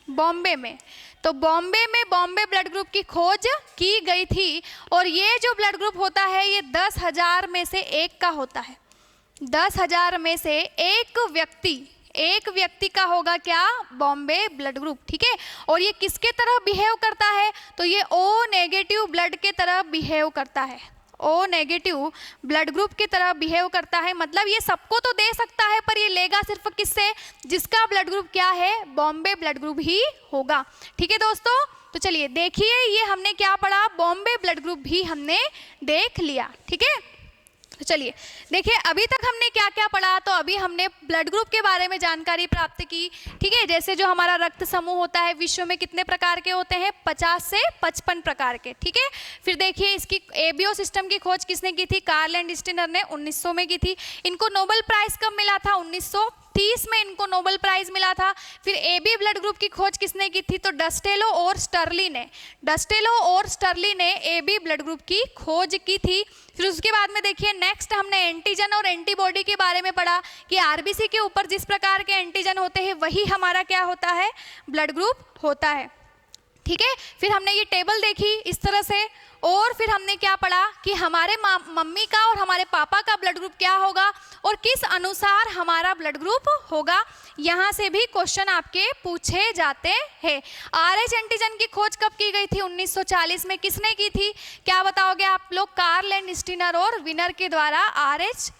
बॉम्बे में, तो बॉम्बे में बॉम्बे ब्लड ग्रुप की खोज की गई थी। और ये जो ब्लड ग्रुप होता है ये 10,000 में से एक का होता है। 10,000 में से एक व्यक्ति का होगा क्या? Bombay blood group. ठीक है, और ये किसके तरह बिहेव करता है? तो ये ओ नेगेटिव ब्लड के तरह बिहेव करता है। ओ नेगेटिव ब्लड ग्रुप की तरह बिहेव करता है, मतलब ये सबको तो दे सकता है पर ये लेगा सिर्फ किससे? जिसका ब्लड ग्रुप क्या है? बॉम्बे ब्लड ग्रुप ही होगा। ठीक है दोस्तों, तो चलिए देखिए ये हमने क्या पढ़ा? बॉम्बे ब्लड ग्रुप भी हमने देख लिया। ठीक है, तो चलिए देखिए अभी तक हमने क्या क्या पढ़ा। तो अभी हमने ब्लड ग्रुप के बारे में जानकारी प्राप्त की। ठीक है, जैसे जो हमारा रक्त समूह होता है विश्व में कितने प्रकार के होते हैं? 50 से 55 प्रकार के। ठीक है, फिर देखिए इसकी एबीओ सिस्टम की खोज किसने की थी? कार्ल एंड स्टिनर ने 1900 में की थी। इनको नोबेल प्राइज कब मिला था? 1930 में इनको नोबेल प्राइज मिला था। फिर एबी ब्लड ग्रुप की खोज किसने की थी? तो डस्टेलो और स्टर्ली ने। डस्टेलो और स्टर्ली ने एबी ब्लड ग्रुप की खोज की थी। फिर उसके बाद में देखिए नेक्स्ट हमने एंटीजन और एंटीबॉडी के बारे में पढ़ा कि आरबीसी के ऊपर जिस प्रकार के एंटीजन होते हैं वही हमारा क्या होता है? ब्लड ग्रुप होता है। ठीक है, फिर हमने ये टेबल देखी इस तरह से। और फिर हमने क्या पढ़ा कि हमारे मम्मी का और हमारे पापा का ब्लड ग्रुप क्या होगा और किस अनुसार हमारा ब्लड ग्रुप होगा। यहाँ से भी क्वेश्चन आपके पूछे जाते हैं। आरएच एंटीजन की खोज कब की गई थी? 1940 में। किसने की थी? क्या बताओगे आप लोग? कार्ल एंड स्टिनर और विनर के द्वारा आरएच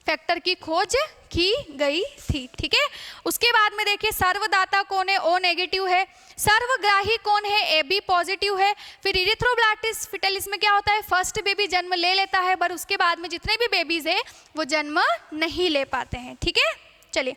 फैक्टर की खोज की गई थी। ठीक है, उसके बाद में देखिए सर्वदाता कौन है? ओ नेगेटिव है। सर्वग्राही कौन है? ए बी पॉजिटिव है। फिर इरिथ्रोब्लास्टिस फिटलिस में क्या होता है? फर्स्ट बेबी जन्म ले लेता है पर उसके बाद में जितने भी बेबीज है वो जन्म नहीं ले पाते हैं। ठीक है, चलिए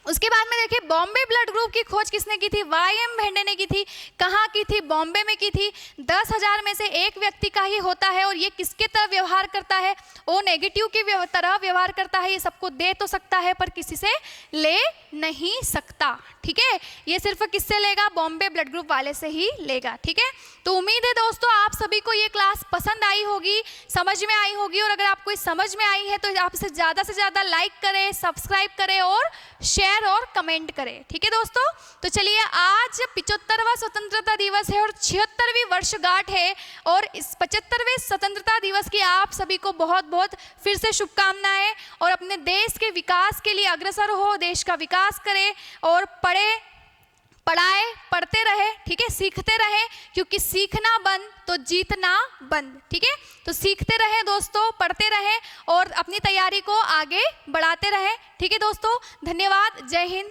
उसके बाद में देखिए बॉम्बे ब्लड ग्रुप की खोज किसने की थी? वाई.एम. भेंडे ने की थी। कहाँ की थी? बॉम्बे में की थी। 10,000 में से एक व्यक्ति का ही होता है और ये किसके तरह व्यवहार करता है? ओ नेगेटिव की तरह व्यवहार करता है। ये सबको दे तो सकता है पर किसी से ले नहीं सकता। ठीक है, ये सिर्फ किससे लेगा? बॉम्बे ब्लड ग्रुप वाले से ही लेगा। ठीक है, तो उम्मीद है दोस्तों आप सभी को ये क्लास पसंद आई होगी, समझ में आई होगी। और अगर आपको समझ में आई है तो आप इसे ज़्यादा से ज़्यादा लाइक करें, सब्सक्राइब करें और शेयर और कमेंट करें। ठीक है दोस्तों, तो चलिए आज 75वां स्वतंत्रता दिवस है और 76वीं वर्षगांठ है और इस 75वें स्वतंत्रता दिवस की आप सभी को बहुत बहुत फिर से शुभकामनाएं। और अपने देश के विकास के लिए अग्रसर हो, देश का विकास करें और पढ़ाए पढ़ते रहे। ठीक है, सीखते रहे क्योंकि सीखना बंद तो जीतना बंद। ठीक है, तो सीखते रहे दोस्तों, पढ़ते रहे और अपनी तैयारी को आगे बढ़ाते रहे। ठीक है दोस्तों, धन्यवाद। जय हिंद।